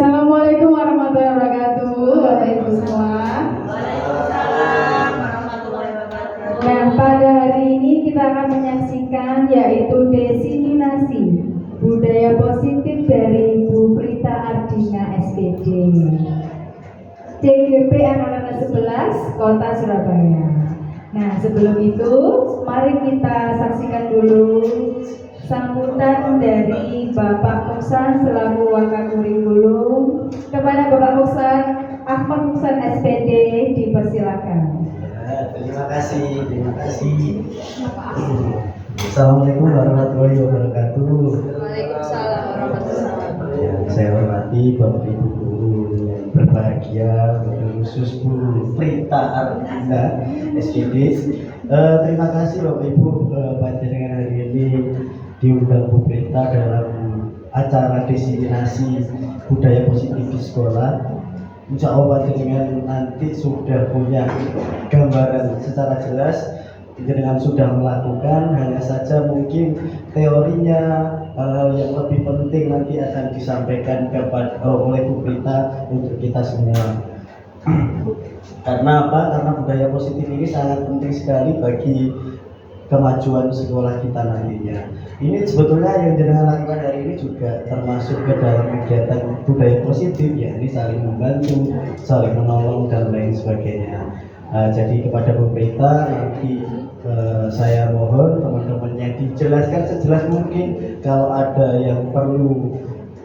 Assalamualaikum warahmatullahi wabarakatuh, Bapak Ibu semua. Waalaikumsalam warahmatullahi wabarakatuh. Nah, pada hari ini kita akan menyaksikan yaitu desiminasi budaya positif dari Bu Prita Ardina SPD, CGP Angkatan 11 Kota Surabaya. Nah, sebelum itu mari kita saksikan dulu sambutan dari Bapak Muksan selaku Wakakurikulum. Kepada Bapak Muksan, Ahmad Muksan SPD dipersilakan. Ya, terima kasih. Assalamualaikum warahmatullahi wabarakatuh. Waalaikumsalam warahmatullahi wabarakatuh. Ya, saya hormati Bapak Ibu guru yang berbahagia, khusus Bu Prita Ardina SPD. Terima kasih Bapak Ibu panjenengan hari ini diundang Bu Prita dalam acara desiminasi budaya positif di sekolah. Insya Allah panjenengan nanti sudah punya gambaran secara jelas, panjenengan sudah melakukan, hanya saja mungkin teorinya hal-hal yang lebih penting nanti akan disampaikan oleh Bu Prita untuk kita semua. Karena apa? Karena budaya positif ini sangat penting sekali bagi kemajuan sekolah kita nantinya. Ini sebetulnya yang jenengan lakukan hari ini juga termasuk ke dalam kegiatan budaya positif, ya, ini saling membantu, saling menolong dan lain sebagainya. Jadi kepada Bu Prita nanti saya mohon teman-temannya dijelaskan sejelas mungkin. Kalau ada yang perlu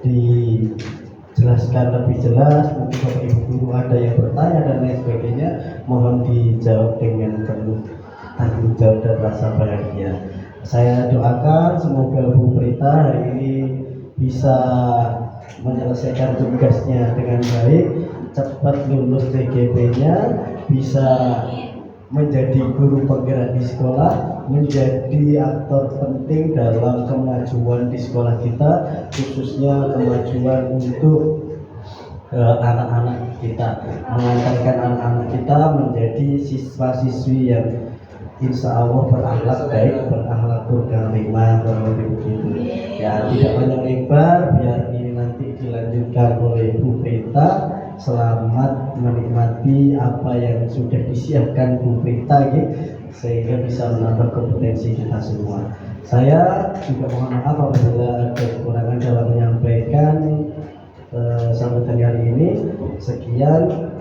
dijelaskan lebih jelas, mungkin Bapak Ibu guru ada yang bertanya dan lain sebagainya, mohon dijawab dengan penuh tanggung jawab dan rasa bahagia. Saya doakan semoga Bu Prita hari ini bisa menyelesaikan tugasnya dengan baik, cepat lulus TGP-nya, bisa menjadi guru penggerak di sekolah, menjadi aktor penting dalam kemajuan di sekolah kita, khususnya kemajuan untuk anak-anak kita, mengantarkan anak-anak kita menjadi siswa-siswi yang insya Allah berakhlak baik, berakhlak karimah, kurang begitu. Ya, tidak banyak lebar, biar ini nanti dilanjutkan oleh Bu Prita. Selamat menikmati apa yang sudah disiapkan Bu Prita, sehingga bisa menambah kompetensi kita semua. Saya juga mohon maaf apabila ada kekurangan dalam menyampaikan sambutan kali ini. Sekian.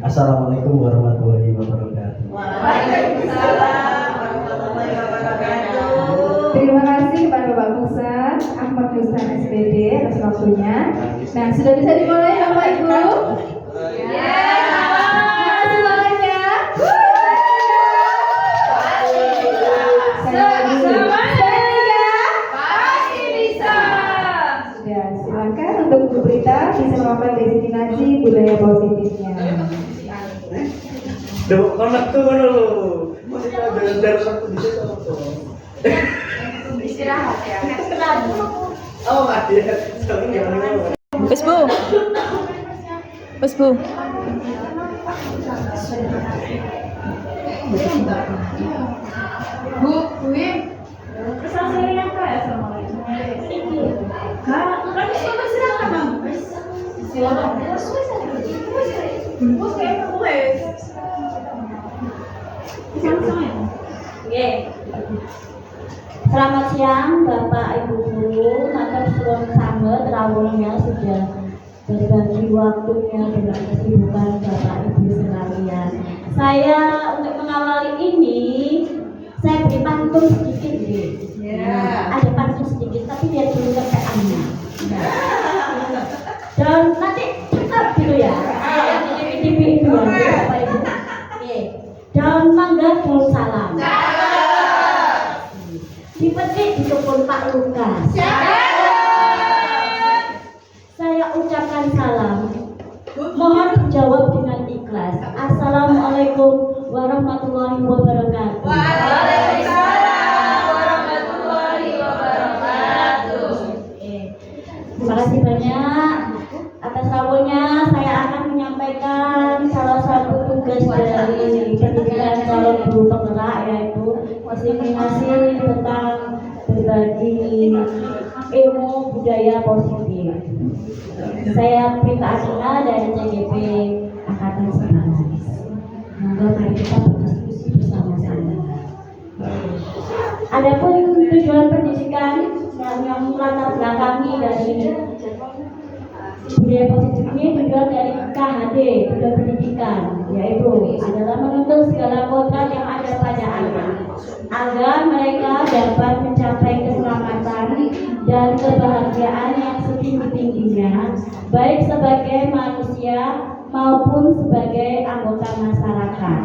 Assalamualaikum warahmatullahi wabarakatuh. Waalaikumsalam warahmatullahi wabarakatuh. Terima kasih kepada Bapak Muksan, Ahmad Muksan SPD atas waktunya. Nah, sudah bisa dimulai Bapak Ibu? Ya. Semuanya. Pasti bisa. Ya, silakan untuk Bu Prita bisa melakukan desiminasi budaya positifnya. Duh, konek tuh dulu. Masih ada dari satu di situ. Istirahat ya. Istirahat dulu. Oh, ada. Wes Bu. Wes Bu. Bu, kesalahan apa ya sama ini? Kan sudah silakan Bang. Silakan. Oke, wes. Selamat siang Bapak Ibu guru, matur suwun sanget rawuhnya sudah berbagi waktunya dengan kesibukan Bapak Ibu sekalian. Saya untuk mengawali ini saya beri pantun sedikit nih. Ada pantun sedikit tapi biar dulu kepeannya. Dan nanti tetap gitu ya. Di TV itu ya Bapak Ibu. Daun mangga daun salam. Dipetik di kebun Pak Lukas. Saya ucapkan salam. Mohon dijawab dengan ikhlas. Assalamualaikum warahmatullahi wabarakatuh. Waalaikumsalam warahmatullahi wabarakatuh. Terima kasih banyak atas rawuhnya. Saya akan menyampaikan salah satu tugas dari pendidikan calon guru penggerak, yaitu desiminasi tentang berbagi ilmu budaya positif. Saya Prita Asina dari CGP Angkatan 11. Monggo mari kita berdiskusi bersama-sama. Adapun tujuan pendidikan yang melatar belakangi dari budaya positif ini, tujuan dari KHD, tujuan pendidikan, yaitu adalah menuntut segala kodrat yang ada pada anak agar mereka dapat mencapai keselamatan dan kebahagiaan yang setinggi-tingginya, baik sebagai manusia maupun sebagai anggota masyarakat.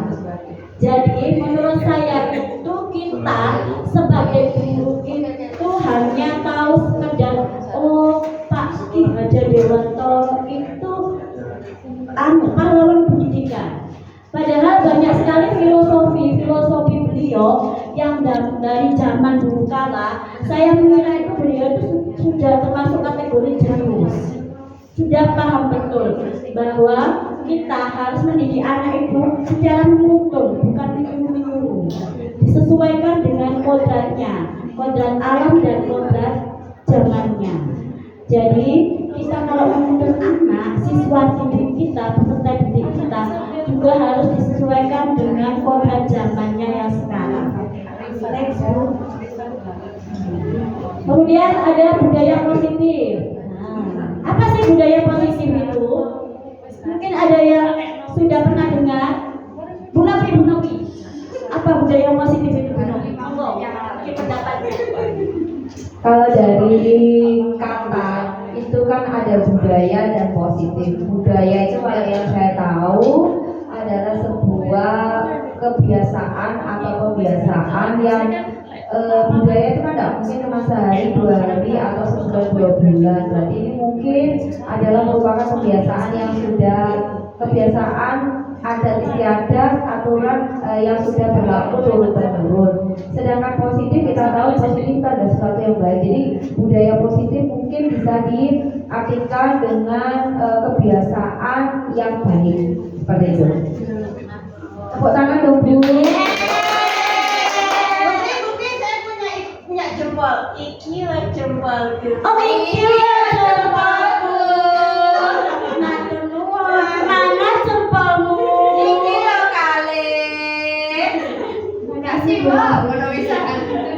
Jadi menurut saya itu kita sebagai guru itu hanya tahu sekedar Pak Ki Hajar Dewanto itu pahlawan pendidikan. Padahal banyak sekali filosofi beliau yang dari zaman dulu kala, saya mengira itu beliau itu sudah termasuk kategori jenius, sudah paham betul bahwa kita harus mendidik anak itu secara menuntun, bukan menyuruh, disesuaikan dengan kodratnya, kodrat alam dan kodrat zamannya. Jadi kita kalau menuntun anak, siswa didik kita, peserta didik kita juga harus disesuaikan dengan kodrat zamannya yang sekarang. Kemudian ada budaya positif. Apa sih budaya positif itu? Mungkin ada yang sudah pernah dengar. Bu Novi. Apa budaya positif itu, Bu Novi? Monggo, mungkin pendapatnya. Kalau dari kata itu kan ada budaya dan positif. Budaya itu kalau yang saya tahu adalah sebuah kebiasaan atau kebiasaan yang budaya itu kan tidak mungkin cuma sehari, 2 hari atau sebulan 2 bulan. Berarti ini mungkin adalah merupakan kebiasaan yang sudah kebiasaan adat istiadat aturan yang sudah berlaku turun-temurun. Sedangkan positif kita tahu positif itu ada sesuatu yang baik. Jadi budaya positif mungkin bisa diartikan dengan kebiasaan yang baik seperti itu. Tepuk tangan dong Bu. Jempol, iki lah jempol. Oh, iki lah jempolku. Matur nuwun, mana jempolmu? Iki lo kali. Makasih Mbak, ngono wisan.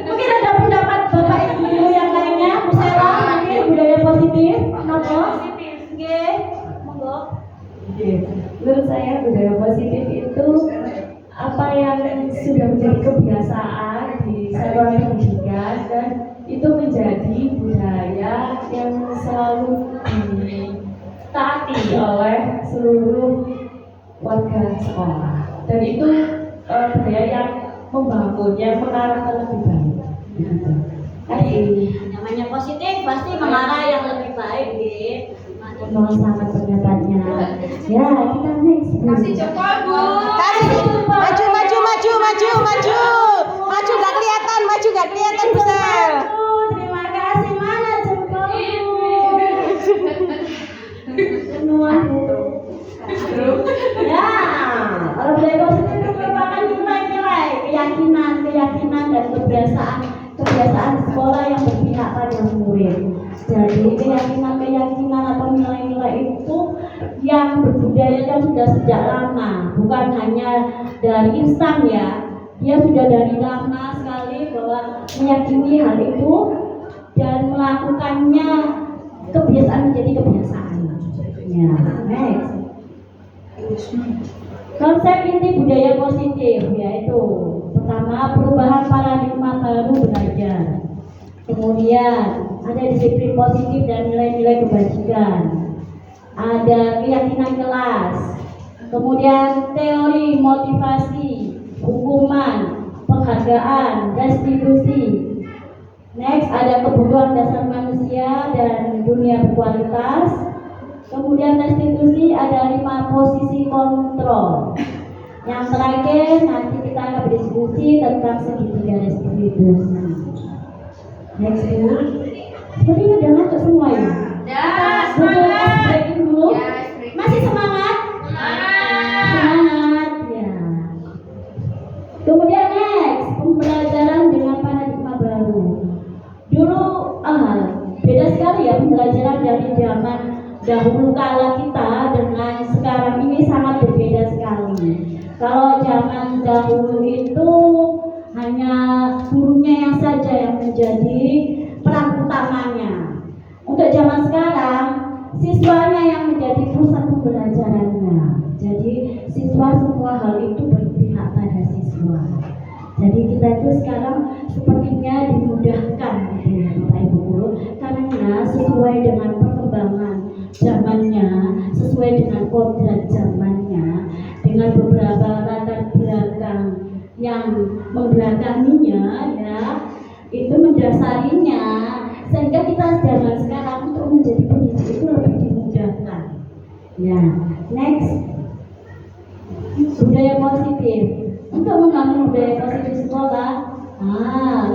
Mungkin ada pendapat Bapak Ibu yang lainnya, Bu Sela, mungkin budaya positif, nopo? Nggih, monggo. Menurut saya budaya positif itu apa yang sudah menjadi kebiasaan di satuan pendidikan dan itu menjadi budaya yang selalu ditaati oleh seluruh warga sekolah dan itu budaya yang membangun, yang mengarahkan lebih baik. Namanya positif pasti mengarah yang lebih baik, nggih. Mohon sangat pendapatnya. Ya, kita next. Kasih jempol Bu. Maju gak kelihatan besar. Terima kasih, mana jempolmu? Ya, kalau budaya positif itu merupakan nilai-nilai keyakinan dan kebiasaan sekolah yang berpihak pada murid. Jadi keyakinan atau nilai-nilai itu yang berbudaya yang sudah sejak lama, bukan hanya dari instan ya. Dia sudah dari lama sekali bahwa meyakini hal itu dan melakukannya kebiasaan menjadi kebiasaan. Ya, next. Konsep inti budaya positif yaitu pertama perubahan paradigma baru belajar. Kemudian ada disiplin positif dan nilai-nilai kebajikan. Ada keyakinan kelas. Kemudian teori motivasi, hukuman, penghargaan, restitusi. Next ada kebutuhan dasar manusia dan dunia berkualitas. Kemudian restitusi ada 5 posisi kontrol. Yang terakhir nanti kita akan berdiskusi tentang segitiga restitusi. Next Bu. Sepertinya udah ngantuk semua ya. Semangat. Break dulu. Masih semangat? Semangat ya. Kemudian next pembelajaran dengan paradigma baru. Dulu beda sekali ya pembelajaran dari zaman dahulu kala kita dengan sekarang ini sangat berbeda sekali. Kalau zaman dahulu itu hanya gurunya yang saja yang menjadi peran utamanya. Untuk zaman sekarang, siswanya yang menjadi pusat pembelajarannya. Jadi siswa semua hal itu berpihak pada siswa. Jadi kita itu sekarang sepertinya dimudahkan gitu ya Bapak Ibu Guru, karena sesuai dengan perkembangan zamannya, sesuai dengan kodrat zamannya, dengan beberapa latar belakang yang membelakanginya ya, itu mendasarinya, sehingga kita zaman sekarang untuk menjadi pendidik itu lebih dimudahkan. Ya, next, budaya positif. Untuk membangun budaya positif sekolah,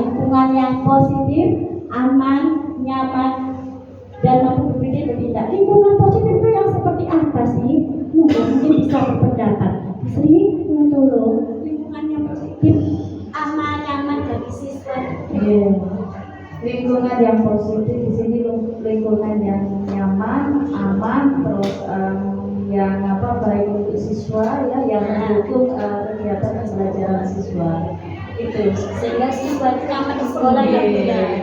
lingkungan yang positif, aman, nyaman, dan mampu berpikir bertindak. Lingkungan positif itu yang seperti apa sih? Mungkin bisa berpendapat. Sri, tolong. Lingkungan yang positif, aman, nyaman bagi siswa. Lingkungan yang positif di sini lingkungan yang nyaman, aman, terus yang baik untuk siswa ya, yang mendukung kegiatan pembelajaran siswa itu, Sehingga siswa itu nyaman di sekolah ya.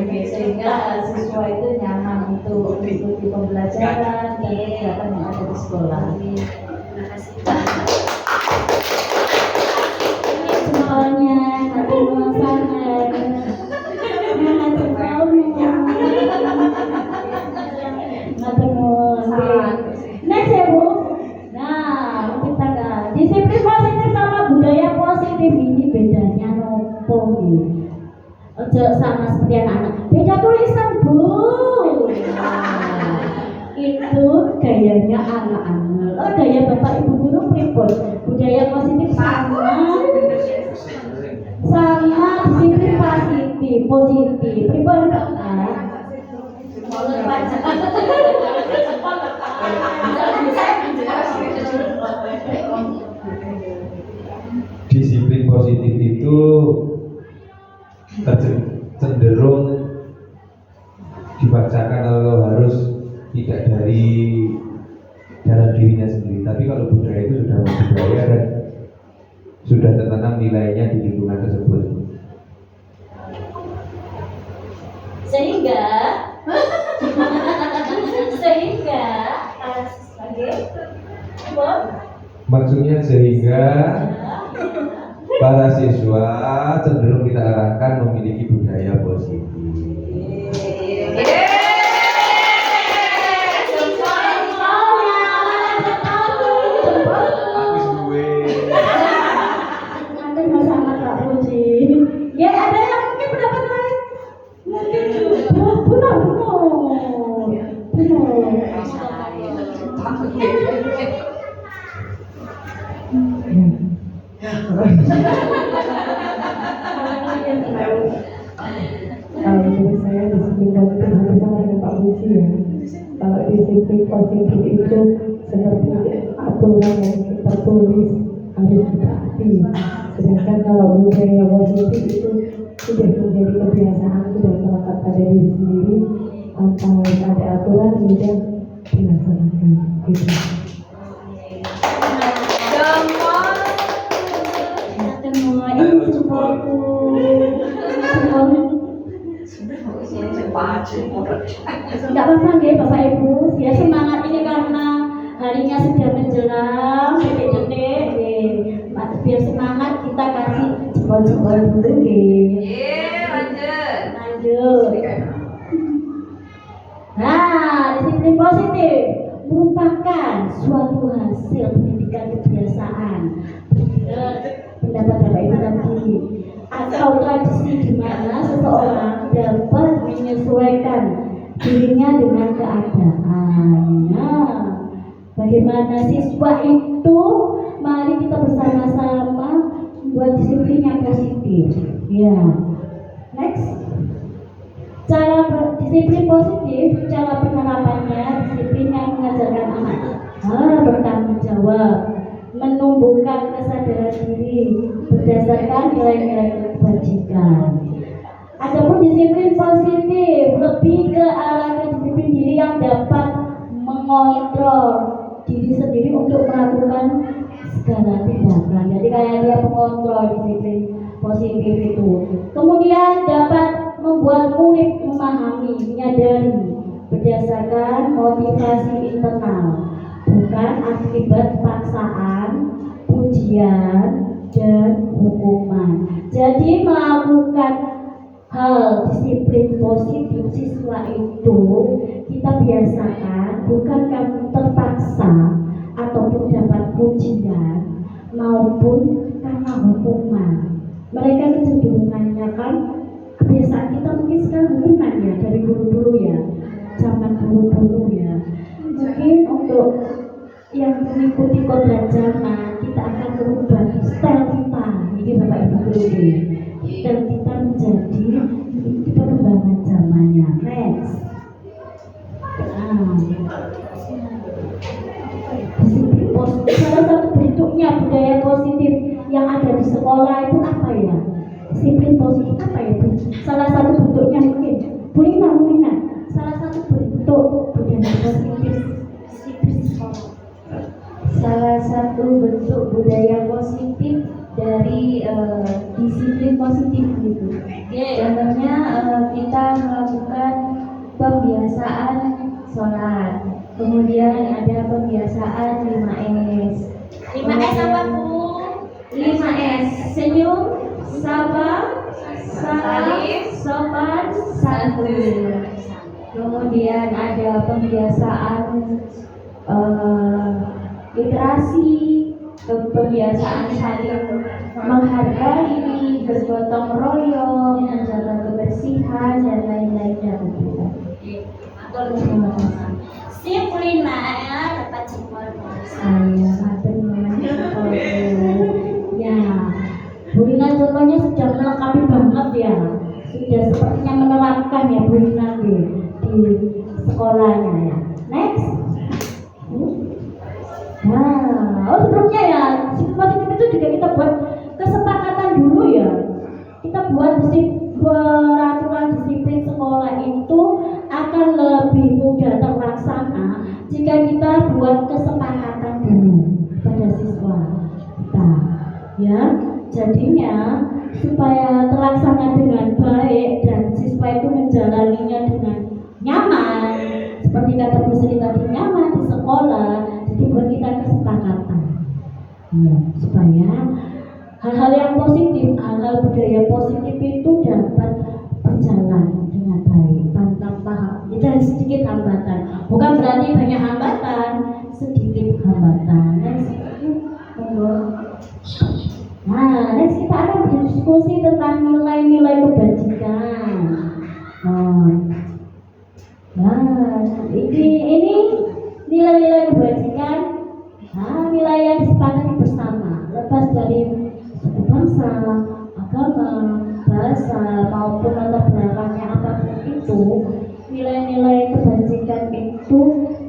sehingga siswa itu nyaman untuk mengikuti pembelajaran dan kegiatan yang ada di sekolah. Terima kasih Pak. Semuanya ketemu sana. Next ya Bu. Nah, menciptakan disiplin positif sama budaya positif ini bedanya nopo nih? Ojo sama seperti anak-anak. Beda tulisan Bu. Nah, itu gayanya anak-anak. Oh, gaya Bapak Ibu Guru pripun? Budaya positif sama disiplin positif. Pripun Bapak? Disiplin positif itu cenderung dibacakan atau harus tidak dari dalam dirinya sendiri, tapi kalau budaya itu sudah budaya dan sudah tertanam nilainya di lingkungan tersebut. Sehingga Maksudnya sehingga para siswa cenderung kita arahkan memiliki budaya positif. Ya ada yang mungkin pendapat lain, mungkin benar. Kalau menurut saya disiplin positif hampir sama dengan Pak Buci ya. Kalau disiplin positif itu seperti aturan yang kita tulis harus ditaati. Sedangkan kalau budaya positif itu sudah menjadi kebiasaan, sudah melekat pada diri sendiri, tanpa harus ada aturan sudah dilaksanakan. Gitu. Tidak apa-apa ya Bapak Ibu, ya semangat ini karena harinya sudah menjelang detik-detik, biar semangat kita kasih jempol-jempol dulu lanjut. Nah, disiplin positif merupakan suatu hasil pendidikan kebiasaan. Pendapat Bapak Ibu tadi, atau tradisi di mana seseorang dapat menyesuaikan dirinya dengan keadaannya. Bagaimana siswa itu? Mari kita bersama-sama buat disiplin yang positif. Ya. Next. Disiplin positif, cara penerapannya, disiplin yang mengajarkan anak bertanggung jawab, menumbuhkan kesadaran diri berdasarkan nilai-nilai kebajikan. Adapun disiplin positif lebih ke arah disiplin diri yang dapat mengontrol diri sendiri untuk melakukan segala tindakan. Jadi kayak dia mengontrol disiplin positif itu. Kemudian dapat membuat murid memahami, menyadari berdasarkan motivasi internal, bukan akibat paksaan, pujian, dan hukuman. Jadi melakukan hal disiplin positif siswa itu kita biasakan bukan karena terpaksa ataupun dapat pujian maupun karena hukuman. Mereka kecenderungannya kan kebiasaan kita mungkin sekarang hukuman ya dari dulu-dulu ya, zaman dulu-dulu ya. Mungkin untuk yang mengikuti kodrat zaman kita akan berubah style kita. Ini Bapak Ibu guru, style kita menjadi mengikuti perkembangan zamannya. Next. Disiplin positif. Salah satu bentuknya budaya positif yang ada di sekolah itu apa ya? Disiplin positif apa ya? Salah satu bentuknya mungkin Bulina. Salah satu bentuk budaya positif disiplin sekolah. Salah satu bentuk budaya positif dari disiplin positif gitu. Contohnya kita melakukan pembiasaan sholat, kemudian ada pembiasaan 5S. 5S apa Bu? 5S: senyum, sabar, salim, sopan, santun. Kemudian ada pembiasaan literasi, kebiasaan saling menghargai, bergotong royong, menjaga kebersihan, dan lain-lainnya. Terima kasih. Sip 5 ya, dapat jempol. Saya matur nuwun. Ya, Bu Rina contohnya sudah melengkapi banget ya. Sudah sepertinya menerapkan ya Bu Rina di sekolahnya ya. Next. Nah, sebelumnya ya, positif itu juga kita buat kesepakatan dulu ya. Kita buat peraturan disiplin sekolah itu akan lebih mudah terlaksana jika kita buat kesepakatan dulu pada siswa kita. Ya, jadinya supaya terlaksana dengan baik dan siswa itu menjalaninya dengan nyaman, seperti kata Bu Sri tadi, nyaman di sekolah. Jadi buat kita kesepakatan ya, supaya hal-hal yang positif, hal-hal budaya positif itu dapat berjalan dengan baik tanpa kita sedikit hambatan. Bukan berarti banyak hambatan, sedikit hambatan. Nah, next kita akan berdiskusi tentang nilai-nilai kebajikan. Nah, ini nilai-nilai kebajikan, nilai yang disepakati bersama, lepas dari suku bangsa, agama, bahasa maupun latar belakangnya apapun itu. Nilai-nilai kebajikan itu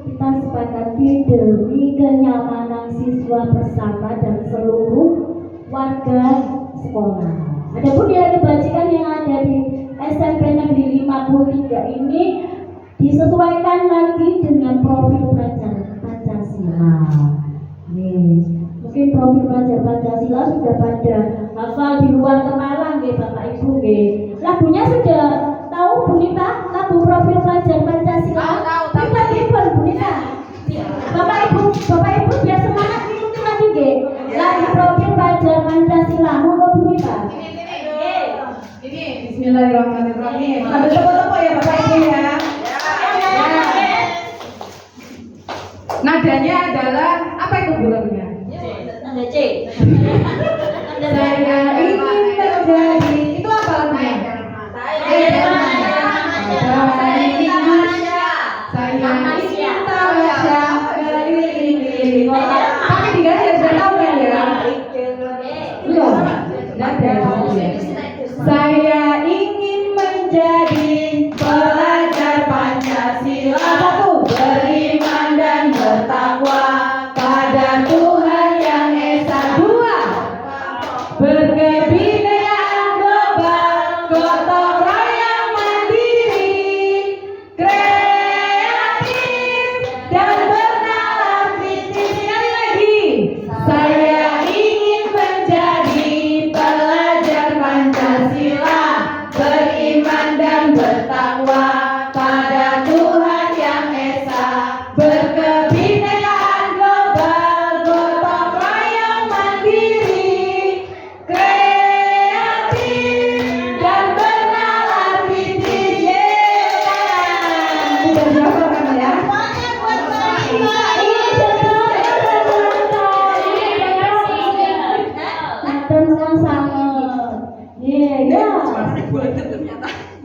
kita sepakati demi kenyamanan siswa bersama dan seluruh warga sekolah. Adapun nilai kebajikan yang ada di SMP Negeri 53 ini disesuaikan lagi dengan profil pelajar Pancasila. Mungkin profil pelajar Pancasila sudah pada hafal di luar kepala, Bapak Ibu. Lagunya sudah tahu, Bu Nita? Lagu profil pelajar Pancasila. Kita tiba, Bu Nita. Bapak Ibu biar semangat ikuti lagi, lagu profil pelajar Pancasila. Mau Bu Nita? Ini Bismillahirrahmanirrahim. Sambil tepuk-tepuk ya Bapak Ibu ya. Nadanya adalah apa itu bulannya? Tanda C. Saya ingin menjadi itu apa lagunya? Saya cinta Masya keliling pakai diganti ya, sudah tahu kan ya? Belum. Saya ingin menjadi pelajar Pancasila, beriman dan bertakwa pada Tuhan yang Esa. 2, berkebinekaan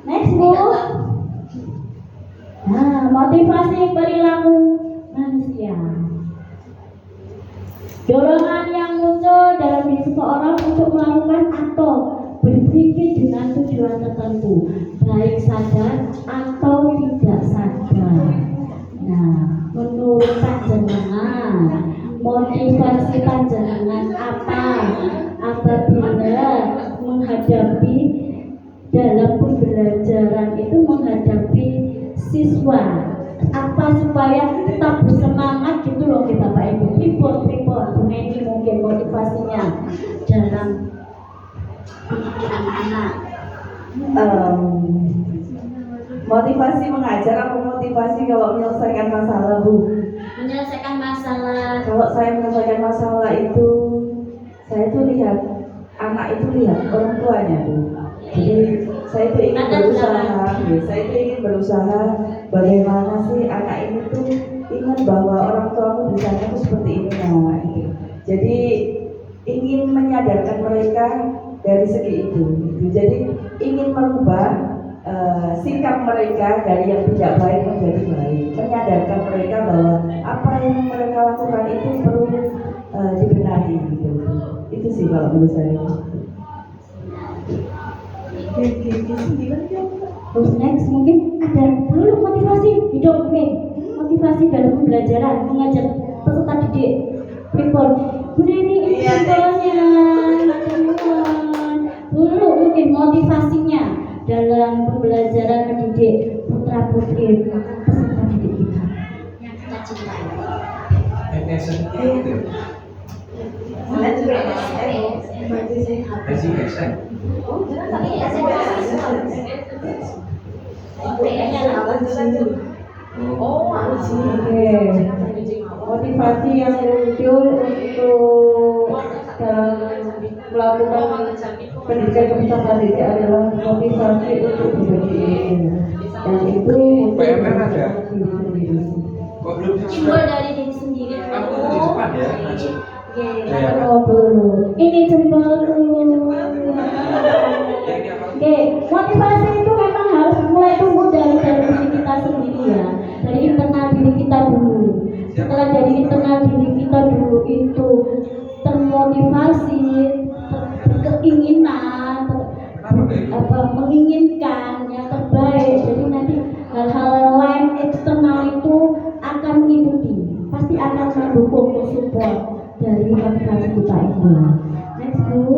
Next Bu. Nah, motivasi perilaku manusia. Dorongan yang muncul dalam diri seseorang untuk melakukan atau berpikir dengan tujuan tertentu, baik sadar atau tidak sadar. Nah, menurut panjenengan, motivasi panjenengan apa apabila menghadapi dalam pembelajaran itu menghadapi siswa apa supaya tetap bersemangat gitu loh kita Bapak Ibu. Pripun Bu Neni mungkin motivasinya dalam mendidik anak-anak. Motivasi mengajar apa motivasi kalau menyelesaikan masalah Bu? Menyelesaikan masalah. Kalau saya menyelesaikan masalah itu, saya tuh lihat anak itu lihat orang tuanya Bu. Jadi saya itu ingin berusaha, bagaimana sih anak ini tuh ingat bahwa orang tuamu di sana tuh seperti ini nah, gitu. Jadi ingin menyadarkan mereka dari segi itu gitu. Jadi ingin merubah sikap mereka dari yang tidak baik menjadi baik, menyadarkan mereka bahwa apa yang mereka lakukan itu perlu dibenahi gitu. Itu sih kalau menurut saya. Terus next mungkin ada dulu motivasi hidup mungkin motivasi dalam pembelajaran mengajar peserta didik prepon Bu Neni contohnya dulu mungkin motivasinya dalam pembelajaran mendidik putra putri peserta didik kita yang kita cintai. Motivasi yang muncul untuk dalam melakukan pendidikan kepesertaan didik adalah motivasi untuk berbagi ilmu. Dan itu PMR ada? Kok belum Simbol dari diri sendiri. Kamu di depan ya? Ini jempolku. Oke, motivasi itu memang harus mulai tumbuh dari diri kita sendiri ya, dari internal diri kita dulu. Setelah dari internal diri kita dulu itu termotivasi, berkeinginan, menginginkan yang terbaik. Jadi nanti hal-hal lain eksternal itu akan mengikuti, pasti akan mendukung, support dari motivasi kita itu. Next Bu.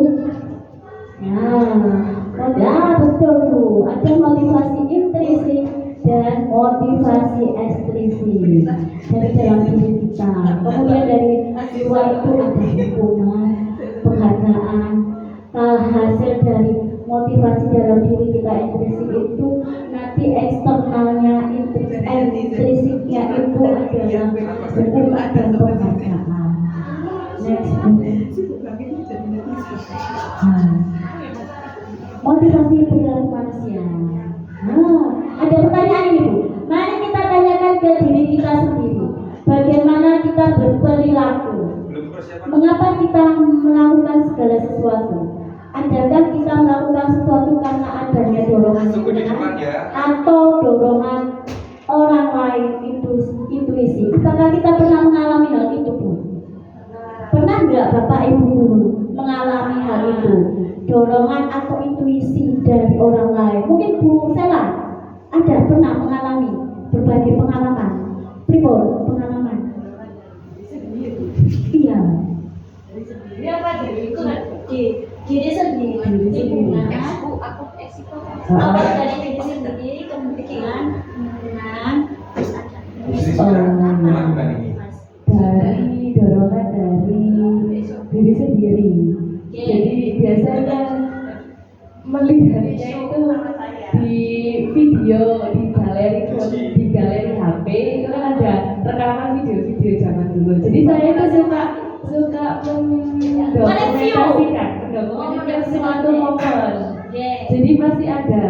Ya betul Bu, ada motivasi intrinsik dan motivasi ekstrinsik dari dalam diri kita. Kemudian dari luar itu ada hukuman, penghargaan. Hasil dari motivasi dalam diri kita intrinsik itu nanti eksternalnya intrinsiknya itu adalah hukuman dan penghargaan. Next. Motivasi perilaku manusia. Ada pertanyaan ini Bu. Mari kita tanyakan ke diri kita sendiri. Bagaimana kita berperilaku? Mengapa kita melakukan segala sesuatu? Adakah kita melakukan sesuatu karena adanya dorongan atau dorongan orang lain intuisi? Apakah kita pernah mengalami hal itu Bu? Pernah nggak Bapak Ibu mengalami hal itu? Dorongan atau intuisi dari orang lain. Mungkin Bu Sela ada pernah mengalami berbagai pengalaman. Pripun pengalaman? Iya. Diri sendiri. Awal dari diri sendiri kemudian dari dorongan dari diri sendiri. Jadi biasanya melihatnya itu di video, di galeri HP itu kan ada rekaman video-video zaman dulu. Jadi saya itu suka mendokumentasikan suatu momen. Jadi pasti ada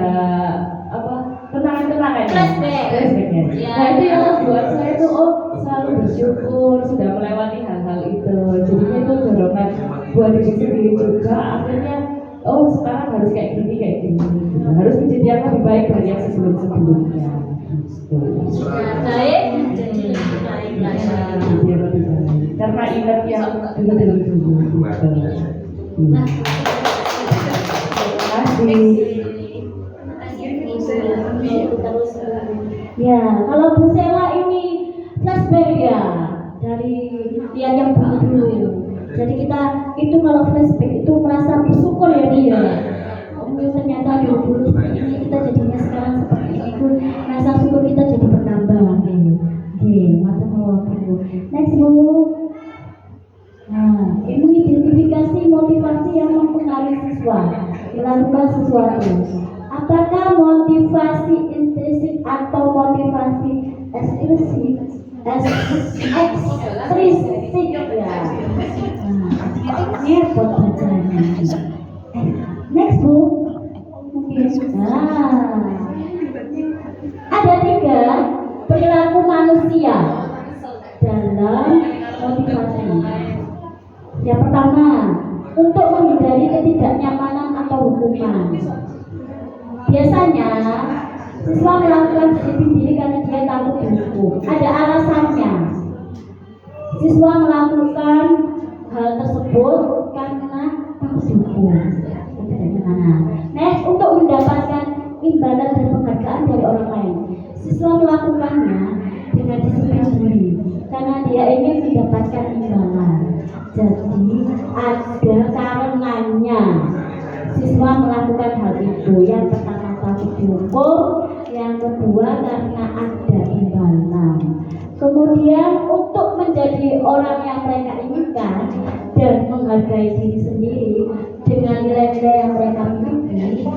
kenangan-kenangan Flashback. Flashback-nya. Iya. Nah itu yang membuat saya tuh selalu bersyukur sudah melewati hal-hal itu. Jadinya itu dorongan buat diri sendiri juga. Akhirnya sekarang harus kayak gini gitu. Harus menjadi yang lebih baik dari yang sebelum-sebelumnya. Gitu. Baik, jadi lebih baik lagi. Jadi yang lebih baik. Karena ingat yang dulu. Nah, Terima kasih. Ya, kalau Bu Sela ini flashback ya dari yang dulu. Jadi kita itu kalau flashback itu merasa bersyukur ya dia. Ternyata dulu ini kita jadinya sekarang seperti itu. Rasa syukur kita jadi bertambah. Oke, mantap Bu. Next Bu. Nah, ini identifikasi motivasi yang mempengaruhi siswa melakukan sesuatu. Apakah motivasi intrinsik atau motivasi ekstrisik? Ekstrisik ya. Nah, repot bacanya. Next Bu. Nah, ada 3 perilaku manusia dalam motivasi. Yang pertama, untuk menghindari ketidaknyamanan atau hukuman. Biasanya siswa melakukan disiplin diri karena dia takut dihukum. Ada alasannya. Siswa melakukan hal tersebut karena takut dihukum. Next, untuk mendapatkan imbalan dan penghargaan dari orang lain. Siswa melakukannya dengan disiplin diri karena dia ingin mendapatkan imbalan. Jadi ada karenanya siswa melakukan hal itu. Yang pertama takut dihukum, yang kedua karena ada imbalan. Kemudian untuk menjadi orang yang mereka inginkan dan menghargai diri sendiri dengan nilai-nilai yang mereka miliki.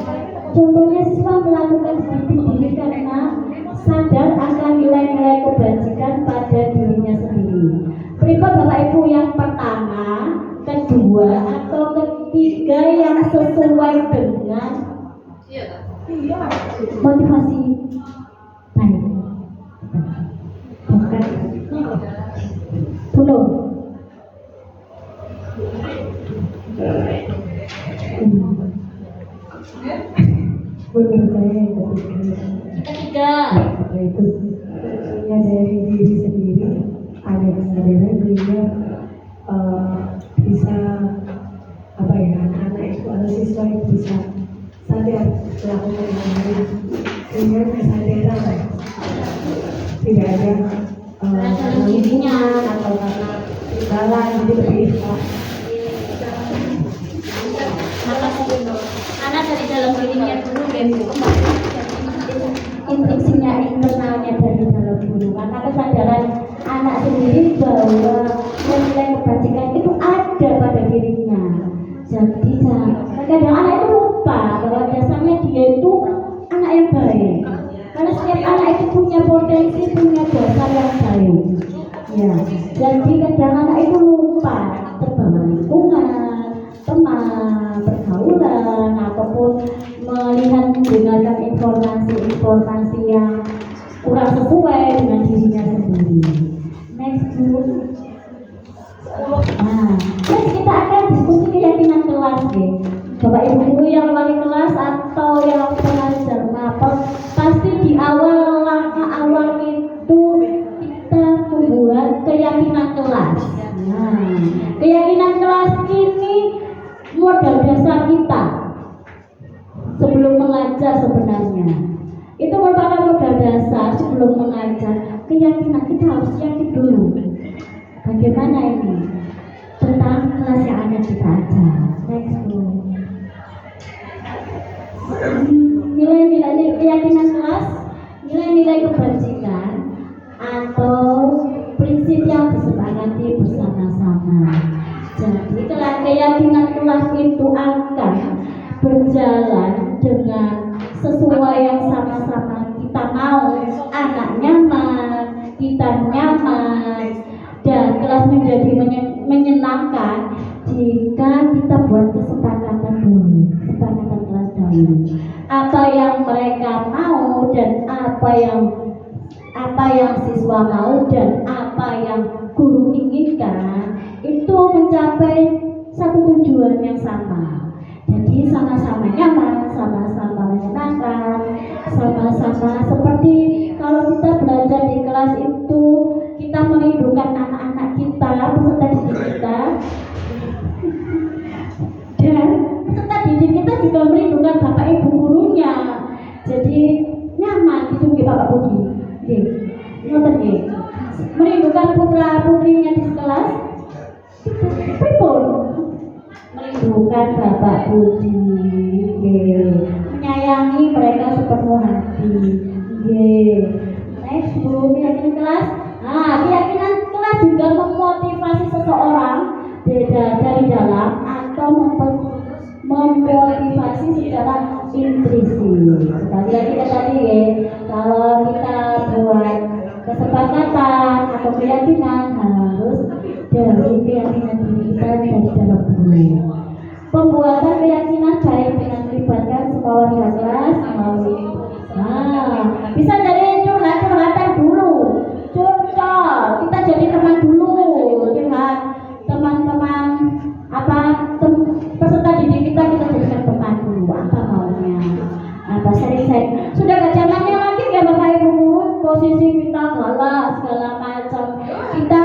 Contohnya siswa melakukan disiplin diri karena sadar akan nilai-nilai kebajikan pada dirinya sendiri. Berikut Bapak Ibu yang pertama, kedua, atau ketiga yang sesuai dengan motivasi baik. Bukan. Belum. Menurut saya yang Ketiga, itu tentunya dari diri sendiri ada kesadaran sehingga bisa anak-anak itu atau siswa itu bisa sadar melakukan hal dengan kesadaran tidak ada dalam dirinya atau karena imbalan jadi lebih karena dari dalam dirinya dulu intriksinya internalnya dari dalam dulu karena kesadaran anak sendiri bahwa nilai kebajikan itu ada pada dirinya. Jadi kadang anak itu lupa bahwa dasarnya dia itu anak yang baik karena setiap anak itu punya potensi, punya dasar yang baik ya. Jadi kadang anak itu lupa terbawa lingkungan, teman, pergaulan, ataupun melihat mendengarkan informasi yang kurang sesuai dengan dirinya sendiri. Next Bu. Nah, terus kita akan diskusi keyakinan kelas deh. Bapak Ibu guru yang wali kelas atau yang pengajar mapel, pasti di awal langkah awal itu kita membuat keyakinan kelas. Nah, keyakinan kelas ini modal dasar kita sebelum mengajar sebenarnya. Itu merupakan modal dasar sebelum mengajar. Keyakinan kita harus yakin dulu. Bagaimana ini tentang kelas yang akan kita ajar. Next nilai-nilai keyakinan kelas, nilai-nilai kebajikan atau prinsip yang disepakati bersama-sama. Jadi keyakinan kelas itu akan berjalan dengan sesuai yang sama-sama kita mau. Anak nyaman, kita nyaman, dan kelas menjadi menyenangkan jika kita buat kesepakatan dulu, kesepakatan kelas dahulu. Apa yang mereka mau dan apa yang siswa mau dan apa yang guru inginkan itu mencapai satu tujuan yang sama. Jadi sama-sama nyaman, sama-sama menyenangkan, sama-sama seperti kalau kita belajar di kelas itu kita melindungi anak-anak kita, peserta didik kita, dan peserta didik kita juga melindungi bapak ibu gurunya. Jadi nyaman gitu nggih Bapak Budi. Nggih. Ngoten nggih. Melindungi putra putrinya di kelas. Pripun? Melindungi Bapak Budi. Nggih. Menyayangi mereka sepenuh hati. Nggih. Next Bu, keyakinan kelas. Keyakinan kelas juga memotivasi seseorang dari dalam atau memotivasi secara intrinsik. Sekali lagi tadi ya, kalau kita buat kesepakatan atau keyakinan harus dari keyakinan diri kita dari dalam diri. Pembuatan keyakinan baik dengan melibatkan semua warga kelas melalui bisa dari curhat-curhatan dulu, curcol, kita jadi teman dulu, curhat teman-teman peserta didik kita jadikan teman dulu, apa maunya, apa sering-sering. Sudah gak zamannya lagi ya Bapak Ibu guru, posisi kita galak segala macam, kita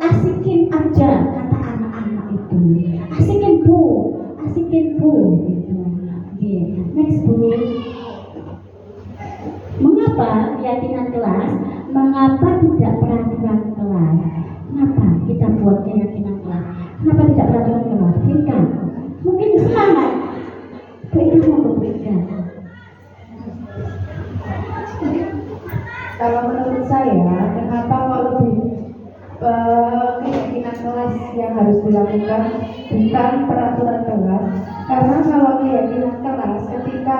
asikin aja kata anak-anak itu, asikin bu gitu. Next Bu. Mengapa keyakinan kelas? Mengapa tidak peraturan kelas? Kenapa kita buat keyakinan kelas? Kenapa tidak peraturan kelas? Mungkin semangat. Kita mau berbeda. Kalau menurut saya, kenapa kok lebih keyakinan kelas yang harus dilakukan bukan peraturan kelas? Karena kalau keyakinan kelas, ketika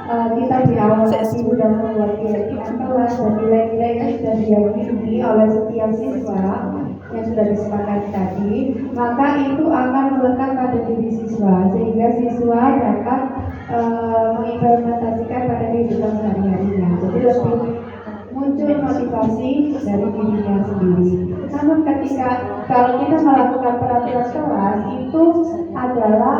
kita di awal tadi sudah membuat keyakinan kelas dan nilai-nilai yang sudah diyakini oleh setiap siswa yang sudah disepakati tadi, maka itu akan melekat pada diri siswa sehingga siswa dapat mengimplementasikan pada kehidupan sehari-harinya. Jadi lebih muncul motivasi dari dirinya sendiri. Namun ketika kalau kita melakukan peraturan kelas itu adalah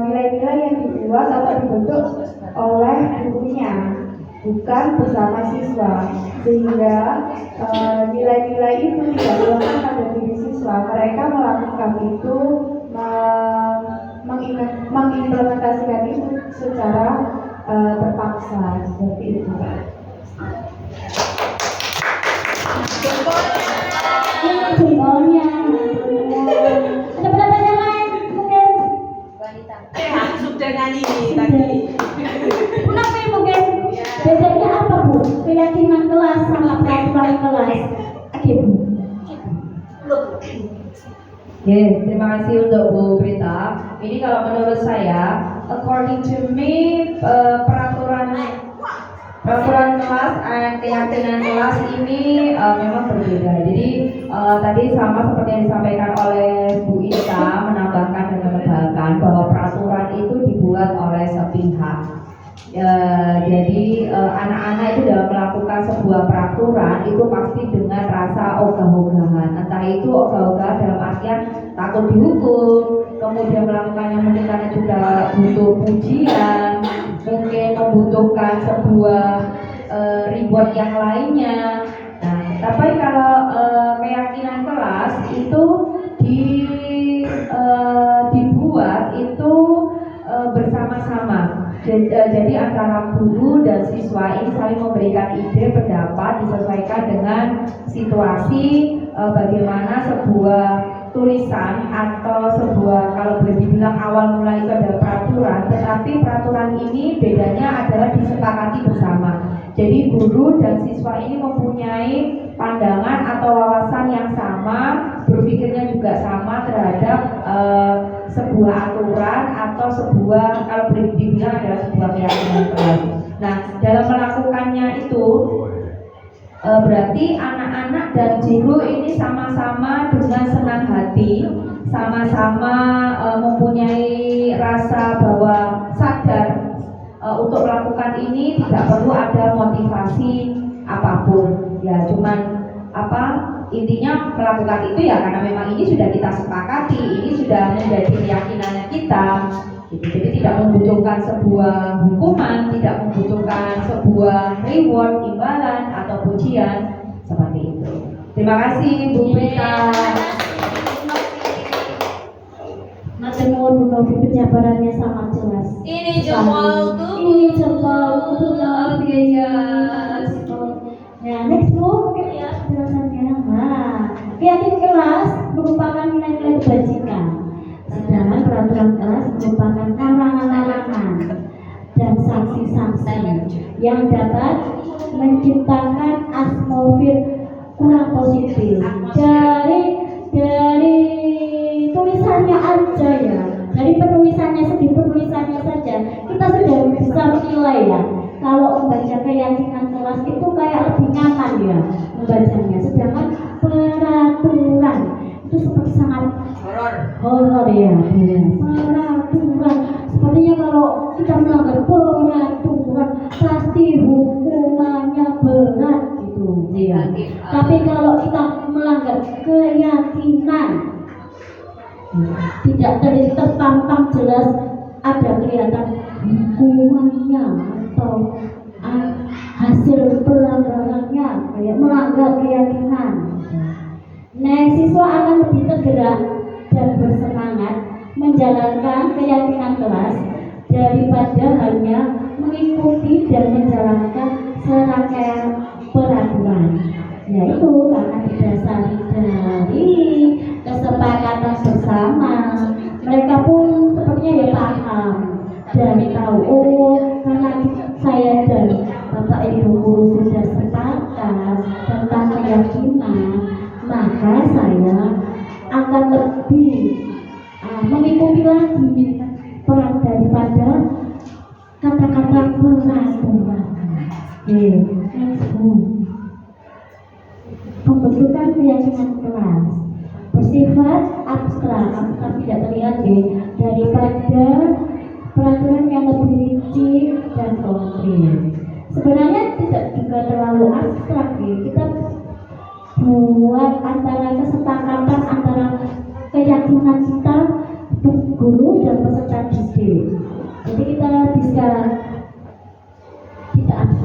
nilai-nilai yang dibuat atau dibentuk oleh gurunya, bukan bersama siswa, sehingga nilai-nilai itu tidak melekat pada diri siswa. Mereka melakukan itu, mengimplementasikan itu secara terpaksa, seperti itu. Jempolnya. Ada pertanyaan lain mungkin? Sudah nyanyi tadi. Tapi mungkin bedanya apa Bu? Keyakinan kelas sama peraturan kelas. Oke Bu. Oke, terima kasih untuk Bu Prita. Ini kalau menurut saya, according to me, peraturan kelas dan keyakinan kelas ini memang berbeda. Jadi tadi sama seperti yang disampaikan oleh Bu Ita, menambahkan dan menebalkan bahwa peraturan itu dibuat oleh sepihak. Jadi anak-anak itu dalam melakukan sebuah peraturan itu pasti dengan rasa ogah-ogahan. Entah itu ogah-ogahan dalam artian takut dihukum, kemudian melakukannya mungkin karena juga butuh pujian, mungkin membutuhkan sebuah reward yang lainnya. Nah, tapi kalau keyakinan kelas itu dibuat itu bersama-sama. Jadi antara guru dan siswa ini saling memberikan ide, pendapat disesuaikan dengan situasi, bagaimana sebuah tulisan atau sebuah, kalau boleh dibilang awal mula itu adalah peraturan, tetapi peraturan ini bedanya adalah disepakati bersama. Jadi guru dan siswa ini mempunyai pandangan atau wawasan yang sama, berpikirnya juga sama terhadap sebuah aturan atau sebuah, kalau boleh dibilang adalah sebuah keyakinan kelas. Nah, dalam melakukannya itu berarti anak-anak dan guru ini sama-sama dengan senang hati, sama-sama mempunyai rasa bahwa sadar untuk melakukan ini tidak perlu ada motivasi apapun, ya cuman intinya melakukan itu ya karena memang ini sudah kita sepakati, ini sudah menjadi keyakinannya kita gitu. Jadi tidak membutuhkan sebuah hukuman, tidak membutuhkan sebuah reward, imbalan atau pujian seperti itu. Terima kasih Bu Prita. Matemur Bu Novi penjabarannya sangat jelas. Ini jempolku. Ini jempolku Bu Novi. Nah, next Bu, mungkin ya penjelasannya. Nah, keyakinan kelas merupakan nilai-nilai kebajikan, sedangkan peraturan kelas merupakan larangan-larangan dan sanksi-sanksi yang dapat menciptakan atmosfer kurang positif. Dari tulisannya aja ya, dari penulisannya saja kita sudah bisa menilai ya. Kalau membaca keyakinan kelas itu kayak lebih nyaman ya membacanya, sedangkan peraturan itu seperti sangat horor ya. Peraturan sepertinya kalau kita melanggar peraturan pasti hukumannya berat gitu ya. Tapi kalau kita melanggar keyakinan tidak terpampang jelas ada kelihatan hukumannya atau hasil pelanggarannya kayak melanggar keyakinan. Nah, siswa akan lebih tergerak dan bersemangat menjalankan keyakinan kelas daripada hanya mengikuti dan menjalankan serangkaian peraturan. Yaitu karena didasari dari kesepakatan bersama, mereka pun sepertinya ya paham dan tahu, oh karena saya dan Bapak Ibu guru sudah sepakat tentang keyakinan, maka saya akan lebih mengikuti lagi peran daripada kata-kata peraturan. Pembentukan keyakinan kelas bersifat abstrak tidak terlihat daripada peraturan yang lebih rinci dan konkret. Sebenarnya tidak juga terlalu abstrak kita buat antara kesepakatan antara keyakinan kita guru dan peserta didik. Jadi kita bisa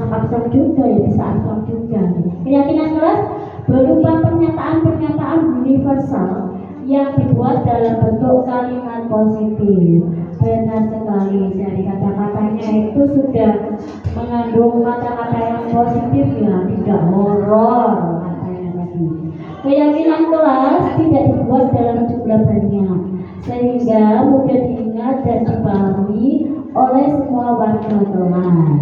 abstrak juga ya, bisa abstrak juga. Keyakinan kelas berupa pernyataan-pernyataan universal yang dibuat dalam bentuk kalimat positif. Benar sekali, dari kata-katanya itu sudah mengandung kata-kata yang positif ya, tidak horor katanya tadi. Keyakinan kelas tidak dibuat dalam jumlah banyak sehingga mudah diingat dan dipahami oleh semua warga kelas.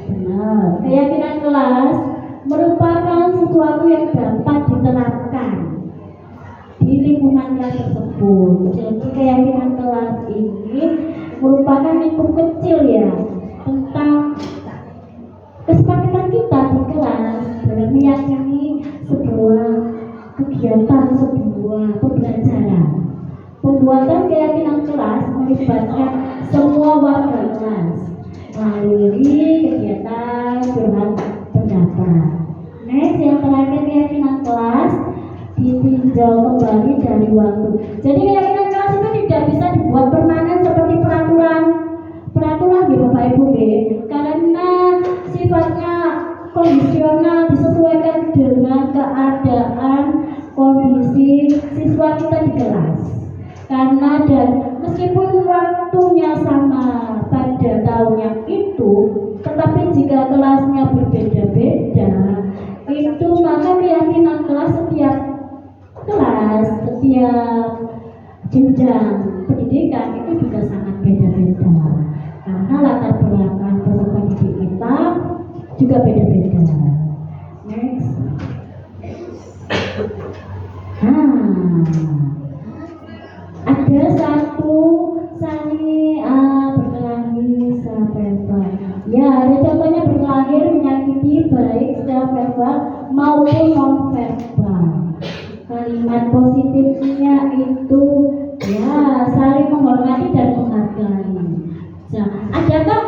Benar. Keyakinan kelas merupakan sesuatu yang dapat diterapkan di lingkungan kelas tersebut. Jadi keyakinan kelas ini merupakan lingkup kecil ya tentang kesepakatan kita di kelas dalam meyakini sebuah kegiatan, sebuah pembelajaran. Pembuatan keyakinan kelas melibatkan semua warga kelas melalui kegiatan curhat pendapat. Next, yang terakhir keyakinan kelas ditinjau kembali dari waktu. Jadi keyakinan kelas itu tidak bisa dibuat permanen seperti peraturan di Bapak Ibu karena sifatnya kondisional, disesuaikan dengan keadaan kondisi siswa kita di kelas. Karena dan meskipun waktunya sama pada tahun yang itu, tetapi jika kelasnya berbeda-beda, itu maka keyakinan kelas setiap jenjang pendidikan itu juga sangat beda-beda. Karena latar belakang peserta didik kita juga beda-beda. Next. Ada satu berkelahi secara verbal. Ya, ada contohnya berkelahi menyakiti baik secara verbal maupun non verbal. Kalimat positifnya itu ya saling menghormati dan menghargai. Nah, adakah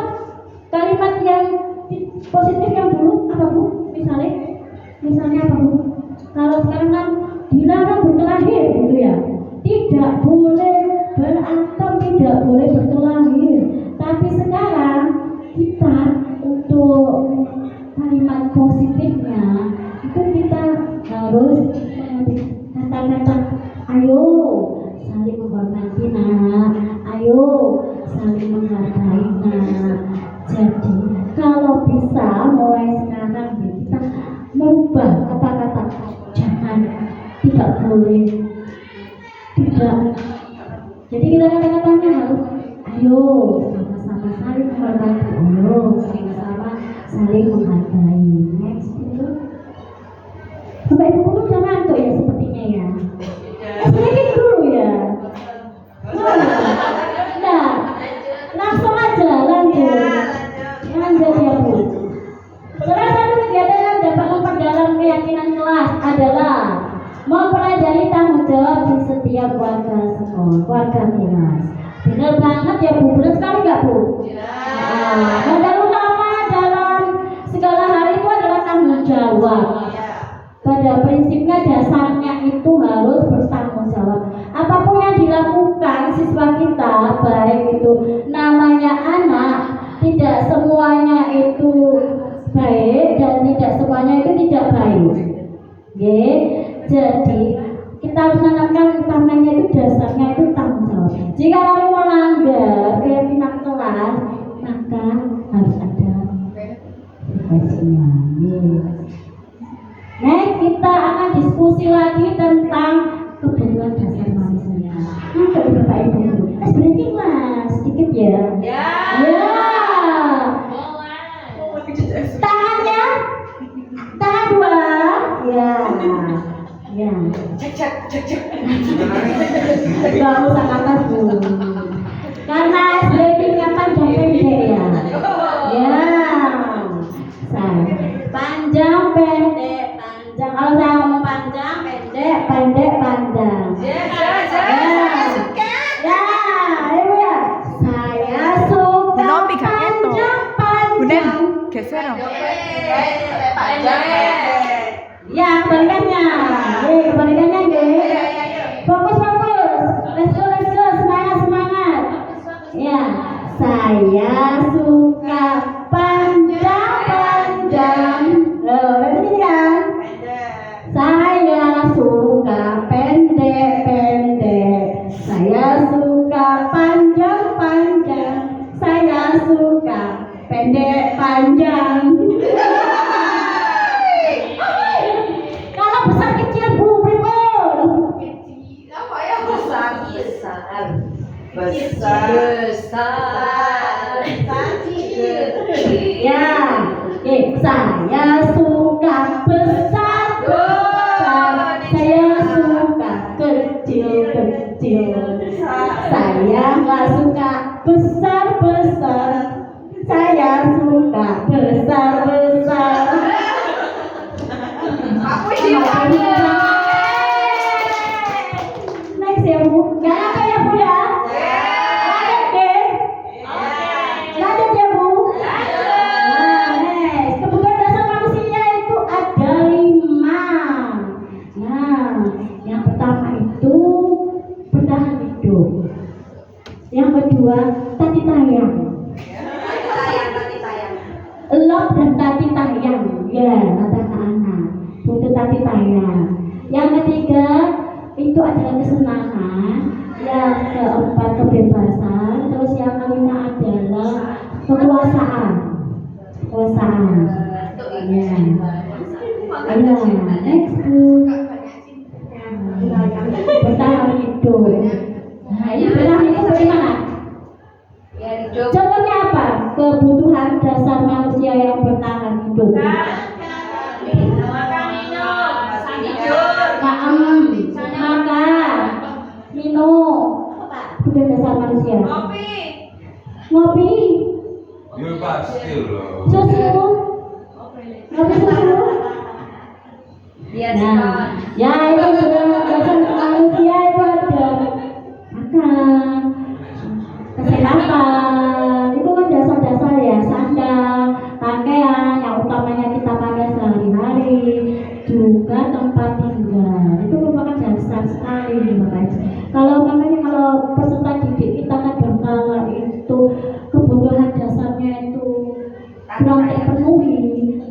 Kalimat yang positif yang dulu apa Bu? Misalnya apa Bu? Kalau sekarang kan dilarang berkelahi gitu ya. Tidak boleh berantem, tidak boleh berkelahi. Tapi sekarang kita untuk kalimat positifnya itu kita harus kata-kata ayo saling menghormati nak, ayo saling menghargai nak. Jadi kalau bisa mulai sekarang kita merubah kata-kata, jangan, tidak boleh, tidak. Jadi kita kata-katanya harus ayo sama-sama saling menghormati, ayo sama-sama saling menghargai. Next itu Bapak Ibu guru udah ngantuk ya sepertinya ya. Sedikit dulu ya. Nah, langsung aja lanjut. Lanjut ya Bu. Salah satu kegiatan yang dapat memperdalam keyakinan kelas adalah mempelajari tanggung jawab di setiap warga sekolah, warga kelas. Benar banget ya Bu, benar sekali nggak Bu? Modal utama dalam segala hal itu adalah tanggung jawab. Pada prinsipnya dasarnya itu harus bertanggung jawab. Apapun yang dilakukan siswa kita, baik itu namanya anak, tidak semuanya itu baik dan tidak semuanya itu tidak baik. Oke, jadi kita harus menanamkan utamanya itu dasarnya itu tanggung jawab. Jika kamu melanggar keyakinan kelas, maka harus ada konsekuensinya. Next kita akan diskusi lagi tentang kebutuhan dasar manusia. Nah, Bapak Ibu, berhenti Mas, sedikit ya. Ya. Tangannya, tangan dua. Ya. Gak usah atas Bu. Karena breakingnya panjang pendek ya. Ya. Panjang pendek. Kalau saya ngomong panjang, pendek, panjang. Ya, ibu ya. Saya suka panjang. Geser. Ya, kebalikannya. Kebalikannya Fokus. Let's go. Semangat. Ya, saya suka panjang. Berarti kan? Saya suka pendek. Saya suka panjang. Saya suka pendek panjang. Kalau besar kecil Bu, Pripun? Apa ya besar? Ya, saya suka besar. Saya suka kecil. Saya nggak suka besar. Saya suka besar. Aku dipanggil. Next ya Bu, nggak apa ya Bu ya? Lanjut ya Bu. Nah, next kebutuhan dasar manusia itu ada 5. Nah, yang pertama itu bertahan hidup. Yang kedua tati tayang. Love dan tati tayang. Ya, anak-anak butuh tati tayang. Yang ketiga itu adalah kesenangan. Yang keempat kebebasan. Terus yang kelima adalah kekuasaan. Ya. Next Bu. Bertahan hidup. Nah, ini bertahan hidup bagaimana? Contohnya apa? Kebutuhan dasar manusia yang bertahan hidup. Makan, minum. Kebutuhan dasar manusia. Ngopi. Ya pasti loh. Susu. Ngopi susu. Nah, ya itu dasar manusia itu ada makan, kesehatan, itu kan dasar-dasar ya, sandang. Kalau peserta didik kita kadang-kala itu kebutuhan dasarnya itu kurang terpenuhi,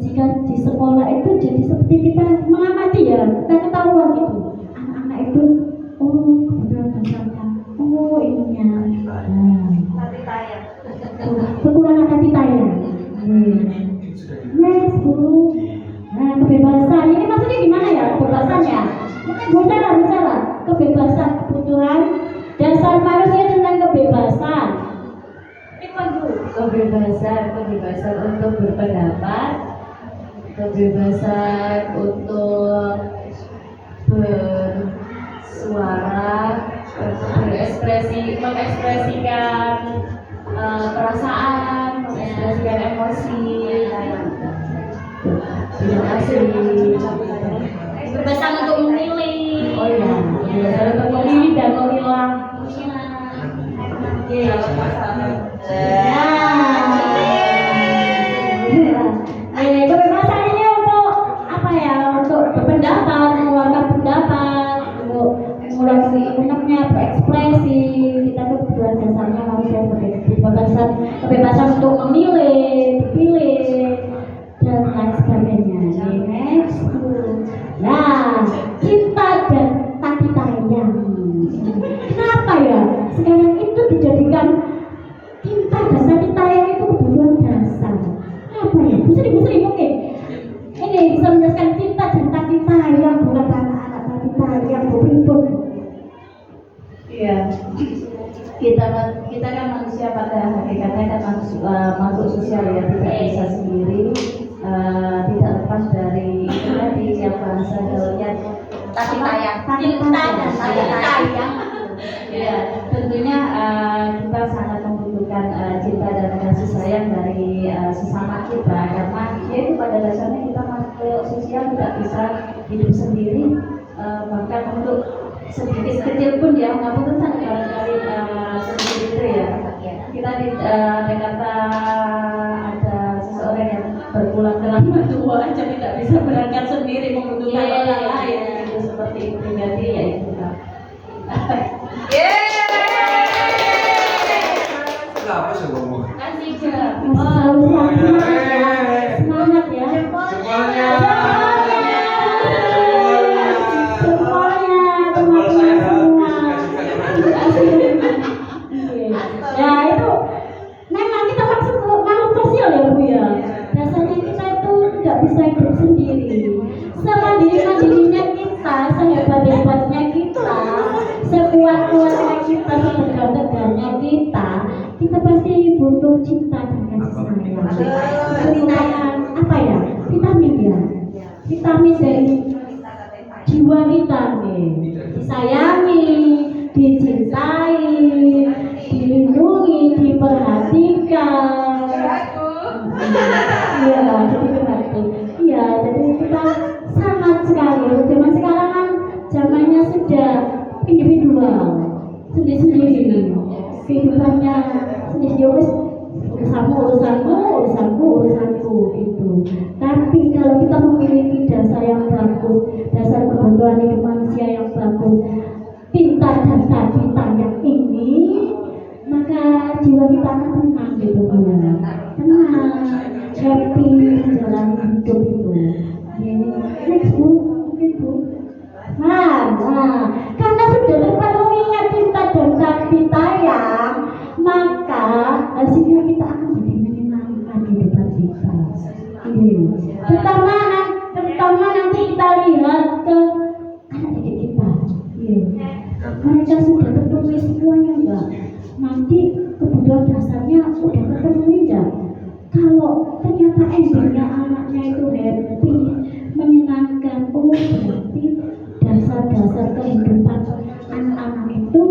jika di sekolah itu jadi seperti kita mengamati ya, kita ketahuan gitu anak-anak itu kebutuhan dasarnya ininya kekurangan hati tayang. Yes Bu. Nah kebebasan ini maksudnya gimana ya kebebasannya? Bisa kebebasan kebutuhan dasar manusia tentang kebebasan. Kebebasan untuk berpendapat, kebebasan untuk bersuara, mengekspresikan perasaan, mengekspresikan emosi. Terima kasih. Kebebasan untuk memilih. Oh iya, kebebasan untuk memilih dan memilah. Kebebasan ini untuk apa ya? Untuk berpendapat, mengeluarkan pendapat, untuk mengeluarkan berekspresi. Kita tuh kebutuhan dasarnya manusia seperti kebebasan untuk memilih, dipilih, dan lain sebagainya. Next. Nah, cinta dan tati tayang. Kenapa ya? Sekarang itu dijadikan cinta dan tati tayang itu kebutuhan dasar. Apa ya? Bisa mungkin. Ini bisa menjelaskan cinta dan tati tayang, bukan anak-anak tati tayang, berhimpun. Iya. Kita kan manusia pada hakikatnya kan makhluk sosial ya, tidak bisa sendiri, tidak lepas dari tadi yang bahasa gaulnya Tati tayang. Cinta dan tati tayang. ya tentunya kita sangat membutuhkan cinta dan kasih sayang dari sesama kita, karena ya itu pada dasarnya kita makhluk sosial tidak bisa hidup sendiri, bahkan untuk sedikit kecil pun ya ngapunten barangkali sedikit itu ya kita kata ada seseorang yang berpulang ke lama tua aja tidak bisa berangkat sendiri, membutuhkan orang lain gitu, seperti itu. Jadi ya itu kan. Kenapa sih ngomong? Kasih jawab. Semangat ya. Semuanya. Jempol saya habis ya itu memang kita makhluk sosial ya Bu ya. Dasarnya kita itu tidak bisa hidup sendiri. Semandiri-mandirinya kita, sehebat-hebatnya kita, sekuat-kuatnya kita, setegar-tegarnya kita pasti butuh cinta dan kasih sayang. Apa ya? Vitamin ya. Vitamin dari jiwa kita nih, disayangi, dicintai, dilindungi, diperhatikan. Iya, jadi berarti. Iya, jadi kita sangat sekali. Zaman sekarang kan zamannya sudah individual, sendiri-sendiri. Kehidupannya sendiri, urusanku itu. Tapi kalau kita memiliki dasar yang bagus, dasar kebutuhan hidup manusia yang bagus, pintar dan tadi tayang ini, maka jiwa kita akan tenang gitu Bu. Tenang, happy menjalani hidup itu. Next Bu, mungkin Bu. Karena sudah terpenuhinya cinta dan tadi tayang, maka hasilnya kita akan jadi menyenangkan kehidupan kita. Pertama nanti kita lihat ke anak didik kita. Mereka sudah terpenuhi semuanya enggak? Nanti kebutuhan dasarnya sudah terpenuhi enggak? Kalau ternyata endingnya anaknya itu happy, menyenangkan, berarti dasar-dasar kehidupan anak-anak itu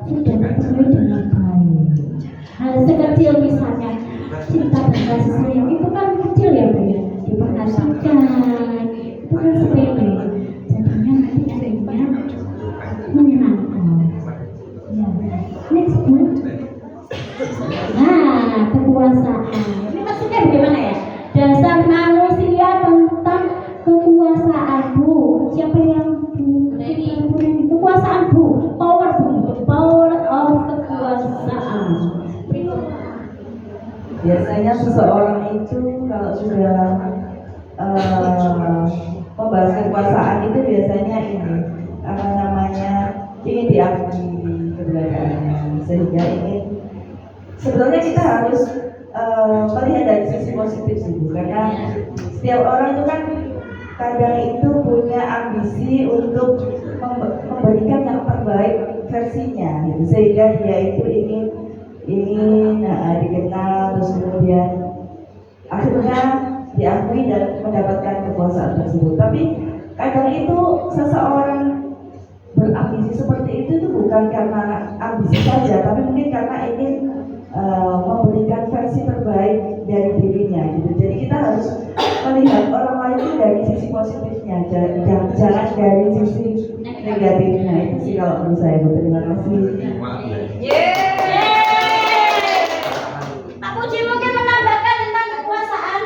sudah terpenuhi dengan baik. Hal sekecil misalnya cinta dan kasih sayang itu kan kecil ya Bu ya, diperhatikan itu kan sepele, jadinya nanti akhirnya menyenangkan ya. Next Bu. Kekuasaan ini maksudnya bagaimana ya? Dasar manusia tentang biasanya seseorang itu kalau sudah membahas kekuasaan itu biasanya ini apa namanya ingin diakui keberadaannya, sehingga ingin sebetulnya kita harus melihat dari sisi positif sih Bu, karena setiap orang itu kan kadang itu punya ambisi untuk memberikan yang terbaik versinya gitu, sehingga dia itu ingin dikenal, terus kemudian akhirnya diakui dan mendapatkan kekuasaan tersebut. Tapi kadang itu seseorang berambisi seperti itu bukan karena ambisi saja, tapi mungkin karena ingin memberikan versi terbaik dari dirinya gitu. Jadi kita harus melihat orang lain itu dari sisi positifnya, jangan dari sisi negatifnya. Itu sih kalau menurut saya. Terima kasih. Pak Puji mungkin menambahkan tentang kekuasaan.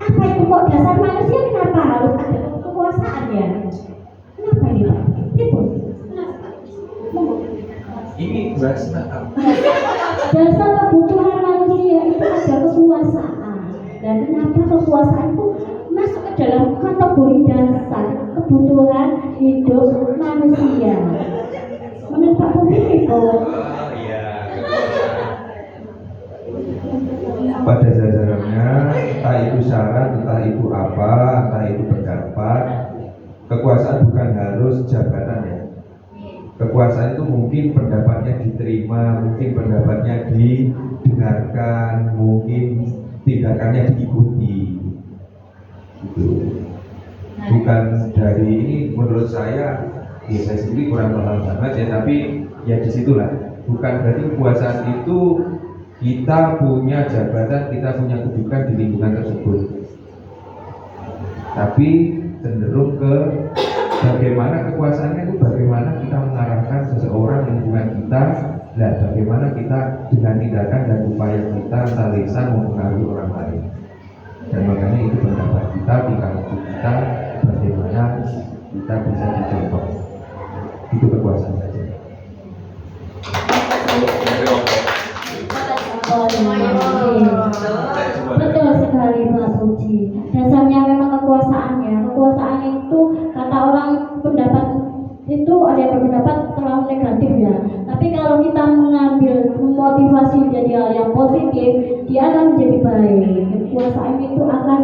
Apa itu kok dasar manusia kenapa harus ada kekuasaan ya? Kenapa ini Pak? Itu. Ini bahas apa? Dasar kebutuhan manusia itu ada kekuasaan. Dan kenapa kekuasaan itu masuk ke dalam kategori dasar kebutuhan hidup manusia? Menurut Pak Puji itu. Pada dasarnya entah itu syarat, entah itu apa, entah itu pendapat, kekuasaan bukan harus jabatan ya. Kekuasaan itu mungkin pendapatnya diterima, mungkin pendapatnya didengarkan, mungkin tindakannya diikuti. Gitu. Bukan dari ini menurut saya, ya saya sendiri kurang paham banget ya, tapi ya disitulah. Bukan berarti kekuasaan itu kita punya jabatan, kita punya kedudukan di lingkungan tersebut, tapi cenderung ke bagaimana kekuasaannya itu, bagaimana kita mengarahkan seseorang lingkungan kita, dan bagaimana kita dengan tindakan dan upaya kita entah lisan mempengaruhi orang lain. Dan makanya itu pendapat kita, tingkah laku kita, bagaimana kita bisa dicontoh. Itu kekuasaan saja. Betul sekali Pak Puji. Dasarnya memang kekuasaannya. Kekuasaan itu kata orang pendapat itu ada yang berpendapat terlalu negatif ya. Tapi kalau kita mengambil memotivasi jadi hal yang positif, dia akan menjadi baik. Kekuasaan itu akan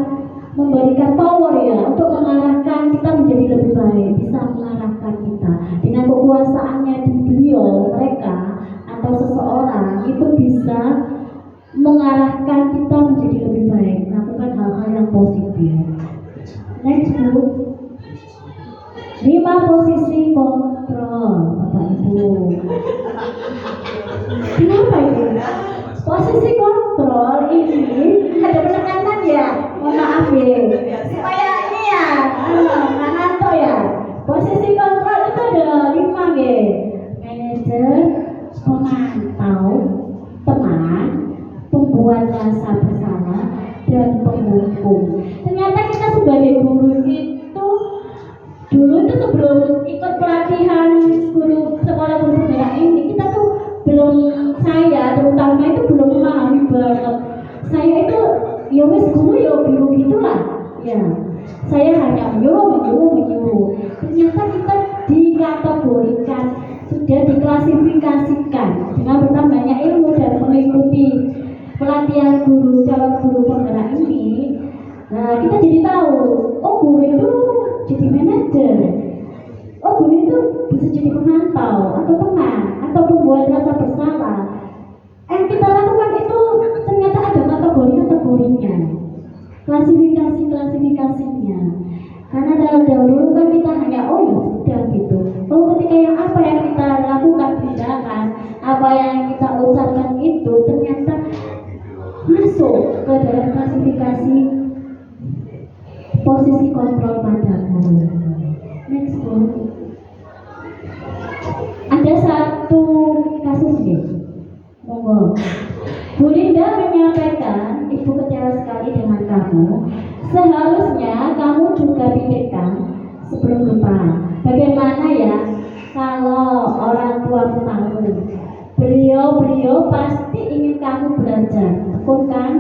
memberikan power ya untuk mengarahkan kita menjadi lebih baik, bisa mengarahkan kita dengan kekuasaannya di beliau mereka atau seseorang itu bisa mengarahkan kita menjadi lebih baik, melakukan hal-hal yang positif. Next Bu, 5 posisi kontrol Bapak Ibu. Kenapa ini? Posisi kontrol ini ada penekanan ya, mohon maaf ya, supaya ini ya, Nanto ya. Posisi kontrol itu ada 5 ya, manajer, pemantau, teman, pembuat rasa bersalah, dan penghukum. Ternyata kita sebagai guru itu dulu itu sebelum ikut pelatihan guru sekolah guru penggerak ini, kita tuh belum, saya terutama itu belum memahami banget. Saya itu ya wes guru ya bingung gitulah ya, saya hanya menyuruh. Ternyata kita dikategorikan, sudah diklasifikasikan dengan bertambahnya ilmu dan mengikuti pelatihan guru calon guru penggerak ini. Nah, kita jadi tahu, oh guru itu jadi manajer, oh guru itu bisa jadi pemantau atau teman atau pembuat rasa bersalah. Yang kita lakukan itu ternyata ada kategorinya, klasifikasinya. Karena dahulu kan kita hanya oh ya sudah gitu. Oh ketika yang apa yang kita lakukan tindakan, apa yang kita ucapkan itu ternyata masuk ke dalam klasifikasi posisi kontrol pada guru. Next Bu. Ada satu kasus nih, monggo. Bu Linda menyampaikan, Ibu kecewa sekali dengan kamu. Seharusnya kamu juga pikirkan sebelum lupa. Bagaimana ya kalau orang tua tahu? Beliau pasti ingin kamu belajar, tekun kan?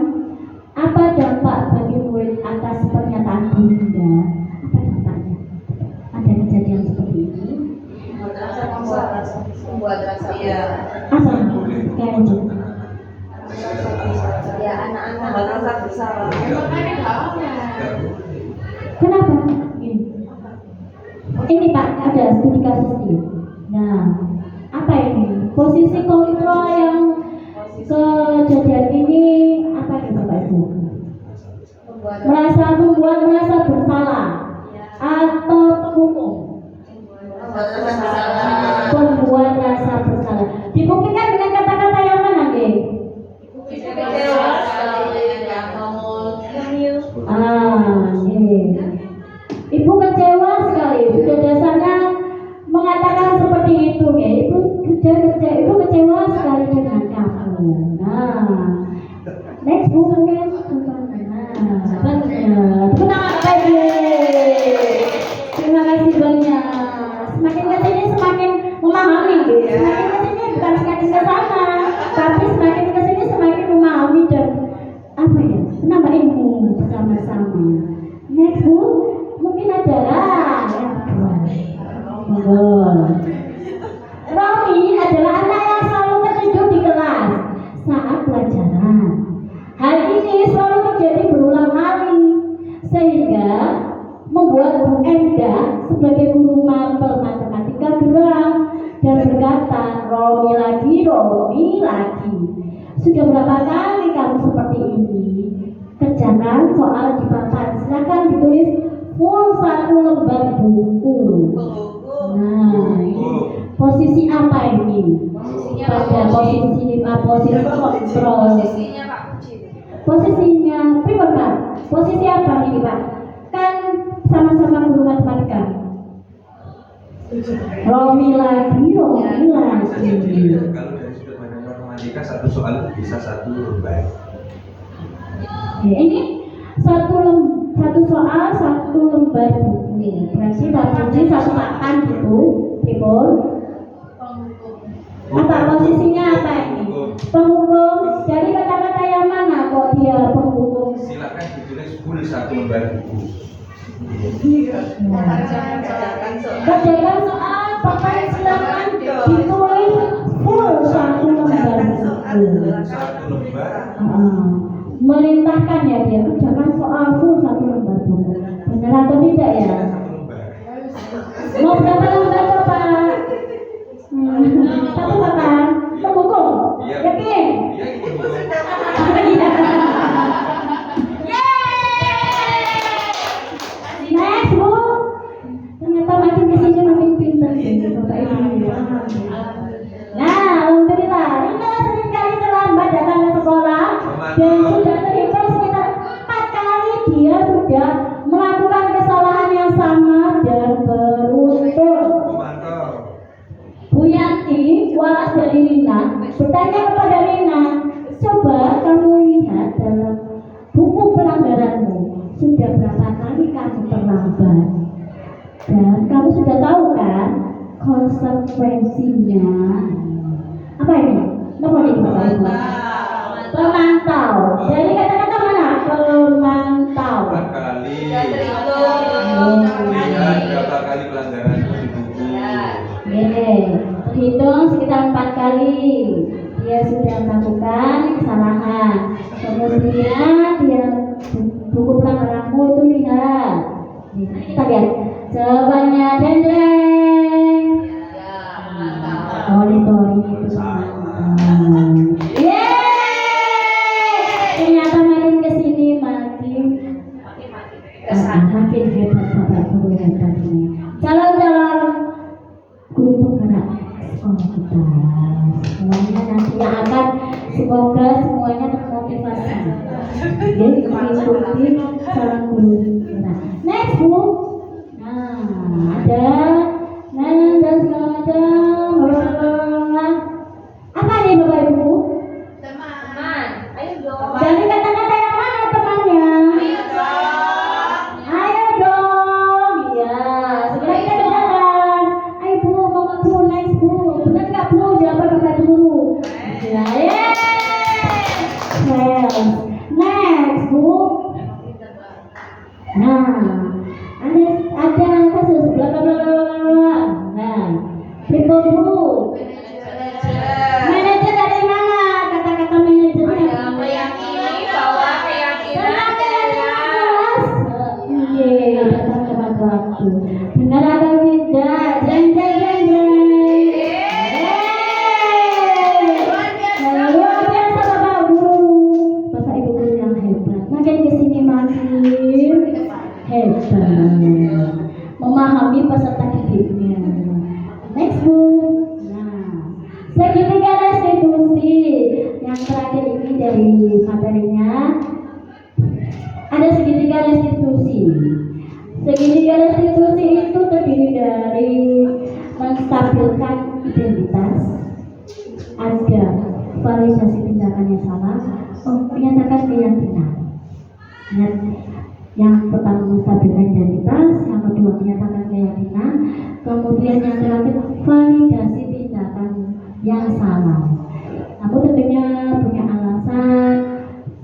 membuat rasa Iya. Apa? Kayak gitu. ya anak-anak Merasa bersalah. Makanya nggak mau. Kenapa? Ini Pak, ada studi kasus ini. Nah, apa ini? Posisi kontrol yang kejadian ini apa ini Bapak Ibu? Merasa bersalah atau penghukum? Pembuat rasa bersalah. Dibuktikan dengan kata-kata yang mana nih? Ibu kecewa sekali. Sudah dasarnya mengatakan seperti itu ya. Ibu kecewa sekali dengan kamu. Nah, next Bu mungkin. Nah, benar. Tenang lagi. Terima kasih banyak. Semakin kesini semakin memahami. Semakin kesini bukan semakin ke sana, tapi semakin kesini semakin memahami dan apa ya? Menambah ilmu bersama-sama. Next Bu, mungkin ada Romi adalah anak yang selalu tertidur di kelas saat pelajaran. Hal ini selalu terjadi berulang kali sehingga membuat Bu Enda sebagai guru mapel matematika geram dan berkata, Romi lagi. Sudah berapa kali kamu seperti ini? Kerjakan soal di papan. Silakan ditulis full 1 lembar buku. Nah, ini posisi apa ini? Pada posisi kontrol. Posisinya Pak Puji. Posisinya prima Pak. Posisi apa ini Pak? Kan sama-sama guru matematika. Romi lagi. Kalau dari sudut pandang matematika satu soal bisa 1 lembar. Ya, ini satu soal 1 lembar buku. Berarti Pak Puji 1 papan gitu. Tibur. Apa posisinya apa ini? Penghukum. Dari kata-kata yang mana kok dia penghukum? Silakan ditulis full 1 lembar buku. Kerjakan soal papan silakan ditulis full 1 lembar buku. 1 lembar. Melintahkan ya dia kerjakan soal full 1 lembar buku. Benar atau tidak ya? 1 lembar. Mau berapa lembar Pak? 1 papan. Penghukum. Iya. Yakin? Iya, itu buku. Next Bu. Ternyata makin kesini makin pintar Bapak Ibu. Nah, alhamdulillah. Rina seringkali terlambat datang ke sekolah dan sudah terhitung sekitar 4 kali dia sudah melakukan kesalahan yang sama dan beruntun. Mantap. Bu Yanti, waras dari Rina, bertanya kepada Rina, coba kamu lihat dalam buku pelanggaranmu, sudah berapa kali kamu terlambat? Dan kamu sudah tahu kan konsekuensinya? Apa ini? Nomor ini Bapak Ibu. Pemantau. Jadi kata-kata mana? Pemantau. 4 kali. Oh, Lihat berapa kali pelanggaran di buku. Terhitung sekitar 4 kali dia sudah melakukan kesalahan. Kemudian dia buku pelanggaranmu itu lihat. Kita lihat jawabannya jeng. Monitoring itu ternyata makin kesini makin hebat Bapak Guru hebat ini. Calon-calon guru penggerak sekolah kita semuanya nanti akan semoga semuanya termotivasi jadi mengikuti calon guru penggerak. Next Bu. Nah, ada dan segala macam. Apa nih Bapak Ibu? Teman. Ayo dong. Dari kata-kata yang mana temannya? Ayo dong. Iya, segera kita dengarkan. Ayo Bu, mau Bu, next Bu. Benar nggak Bu? Jawaban Bapak dulu. Ya, next Bu. Nah, ada kasus bla bla bla Ibu Bu. Manajer dari mana? Kata-kata manajernya. Ada meyakini bahwa keyakinan Iya, datang tepat waktu. Benar atau tidak? Jeng jeng jeng jeng. Luar biasa Bapak Guru, Bapak Ibu guru yang hebat. Makin kesini makin hebat. Memahami peserta didiknya. Next Bu. Nah, segitiga restitusi yang terakhir ini dari materinya. Ada segitiga restitusi. Segitiga restitusi itu terdiri dari menstabilkan identitas, ada validasi tindakan yang salah, menyatakan keyakinan. Yang pertama menstabilkan identitas, yang kedua menyatakan keyakinan, kemudian yang terakhir validasi tindakan yang salah. Aku tentunya punya alasan.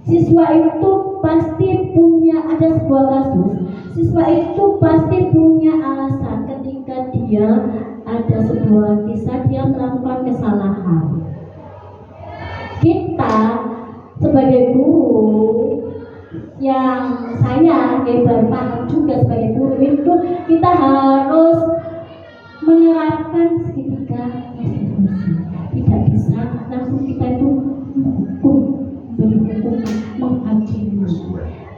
Siswa itu pasti punya, ada sebuah kasus, siswa itu pasti punya alasan ketika dia ada sebuah kisah dia melakukan kesalahan. Kita sebagai guru yang saya baru paham juga sebagai guru itu kita harus menerapkan segitiga restitusi. Tidak bisa langsung kita itu menghukum, menghakimi.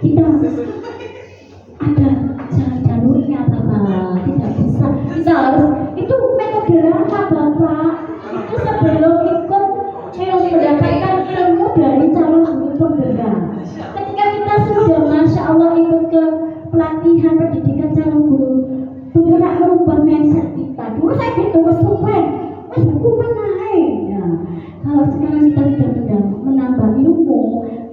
Kita ada jalur-jalurnya Bapak, tidak bisa. Kita harus itu metode apa Bapak? Itu sebelum ikut mendapatkan ilmu dari calon guru penggerak. Ketika kita sudah Masya Allah ikut ke pelatihan pendidikan calon guru penggerak merubah mindset kita. Dulu saya gitu kesupen, hukuman naik. Ya. Kalau sekarang kita sudah menambah ilmu,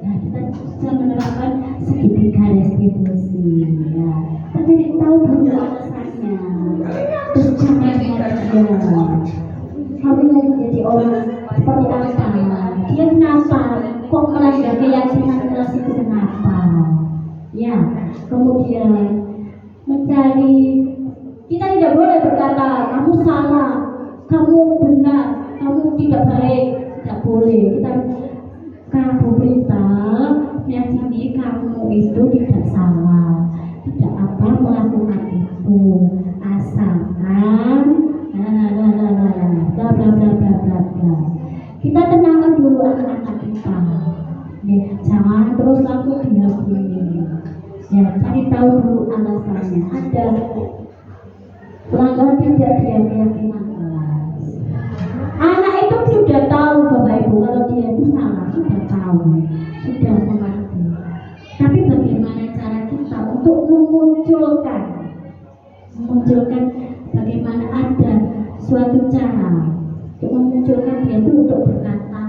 nah kita bisa menerapkan segitiga restitusi. Ya. Kita jadi tahu dulu alasannya. Terus jangan kamu mau menjadi orang seperti apa? Dia kenapa? Kok melanggar keyakinan kelas itu kenapa? Ya, kemudian mencari. Kita tidak boleh berkata kamu salah, kamu benar, kamu tidak baik. Tidak boleh. Kamu beritahu meyakini kamu itu tidak salah, tidak apa melakukan itu, asalkan bla bla bla bla bla bla. Kita tenangkan dulu anak-anak kita. Ya, jangan terus langsung dihakimi. Ya, cari tahu dulu alasannya. Ada pelanggar tidak dia keyakinan kelas. Anak itu sudah tahu Bapak Ibu kalau dia itu salah, sudah tahu, sudah mengerti. Tapi bagaimana cara kita untuk memunculkan bagaimana ada suatu cara untuk memunculkan dia itu untuk berkata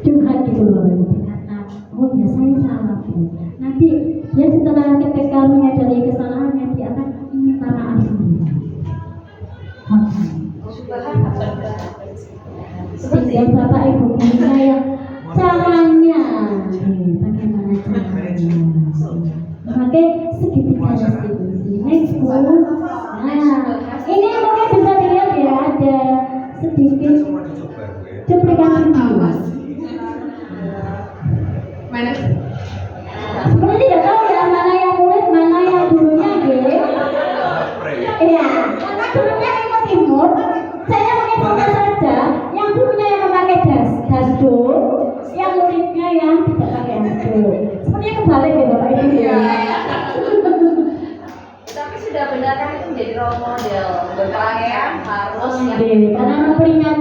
curhat gitu loh, berkata oh ya saya salah Bu. Nanti dia setelah ketika menyadari kesalahannya dia akan minta maaf sendiri. Seperti yang Bapak Ibu guru saya caranya, bagaimana caranya? Memakai segitiga restitusi. Next Bu. Nah, ini mungkin bisa dilihat ya ada sedikit cuplikan video. mana? Sebenarnya tidak tahu ya mana yang murid, mana yang gurunya gitu. Iya, karena gurunya imut-imut, saya menginfokan saja yang gurunya yang memakai dasdo, yang muridnya yang tidak pakai dasdo. Sepertinya kebalik ya Bapak Ibu ya. Tapi sudah benar kan itu menjadi role model berpakaian harus Karena memperingati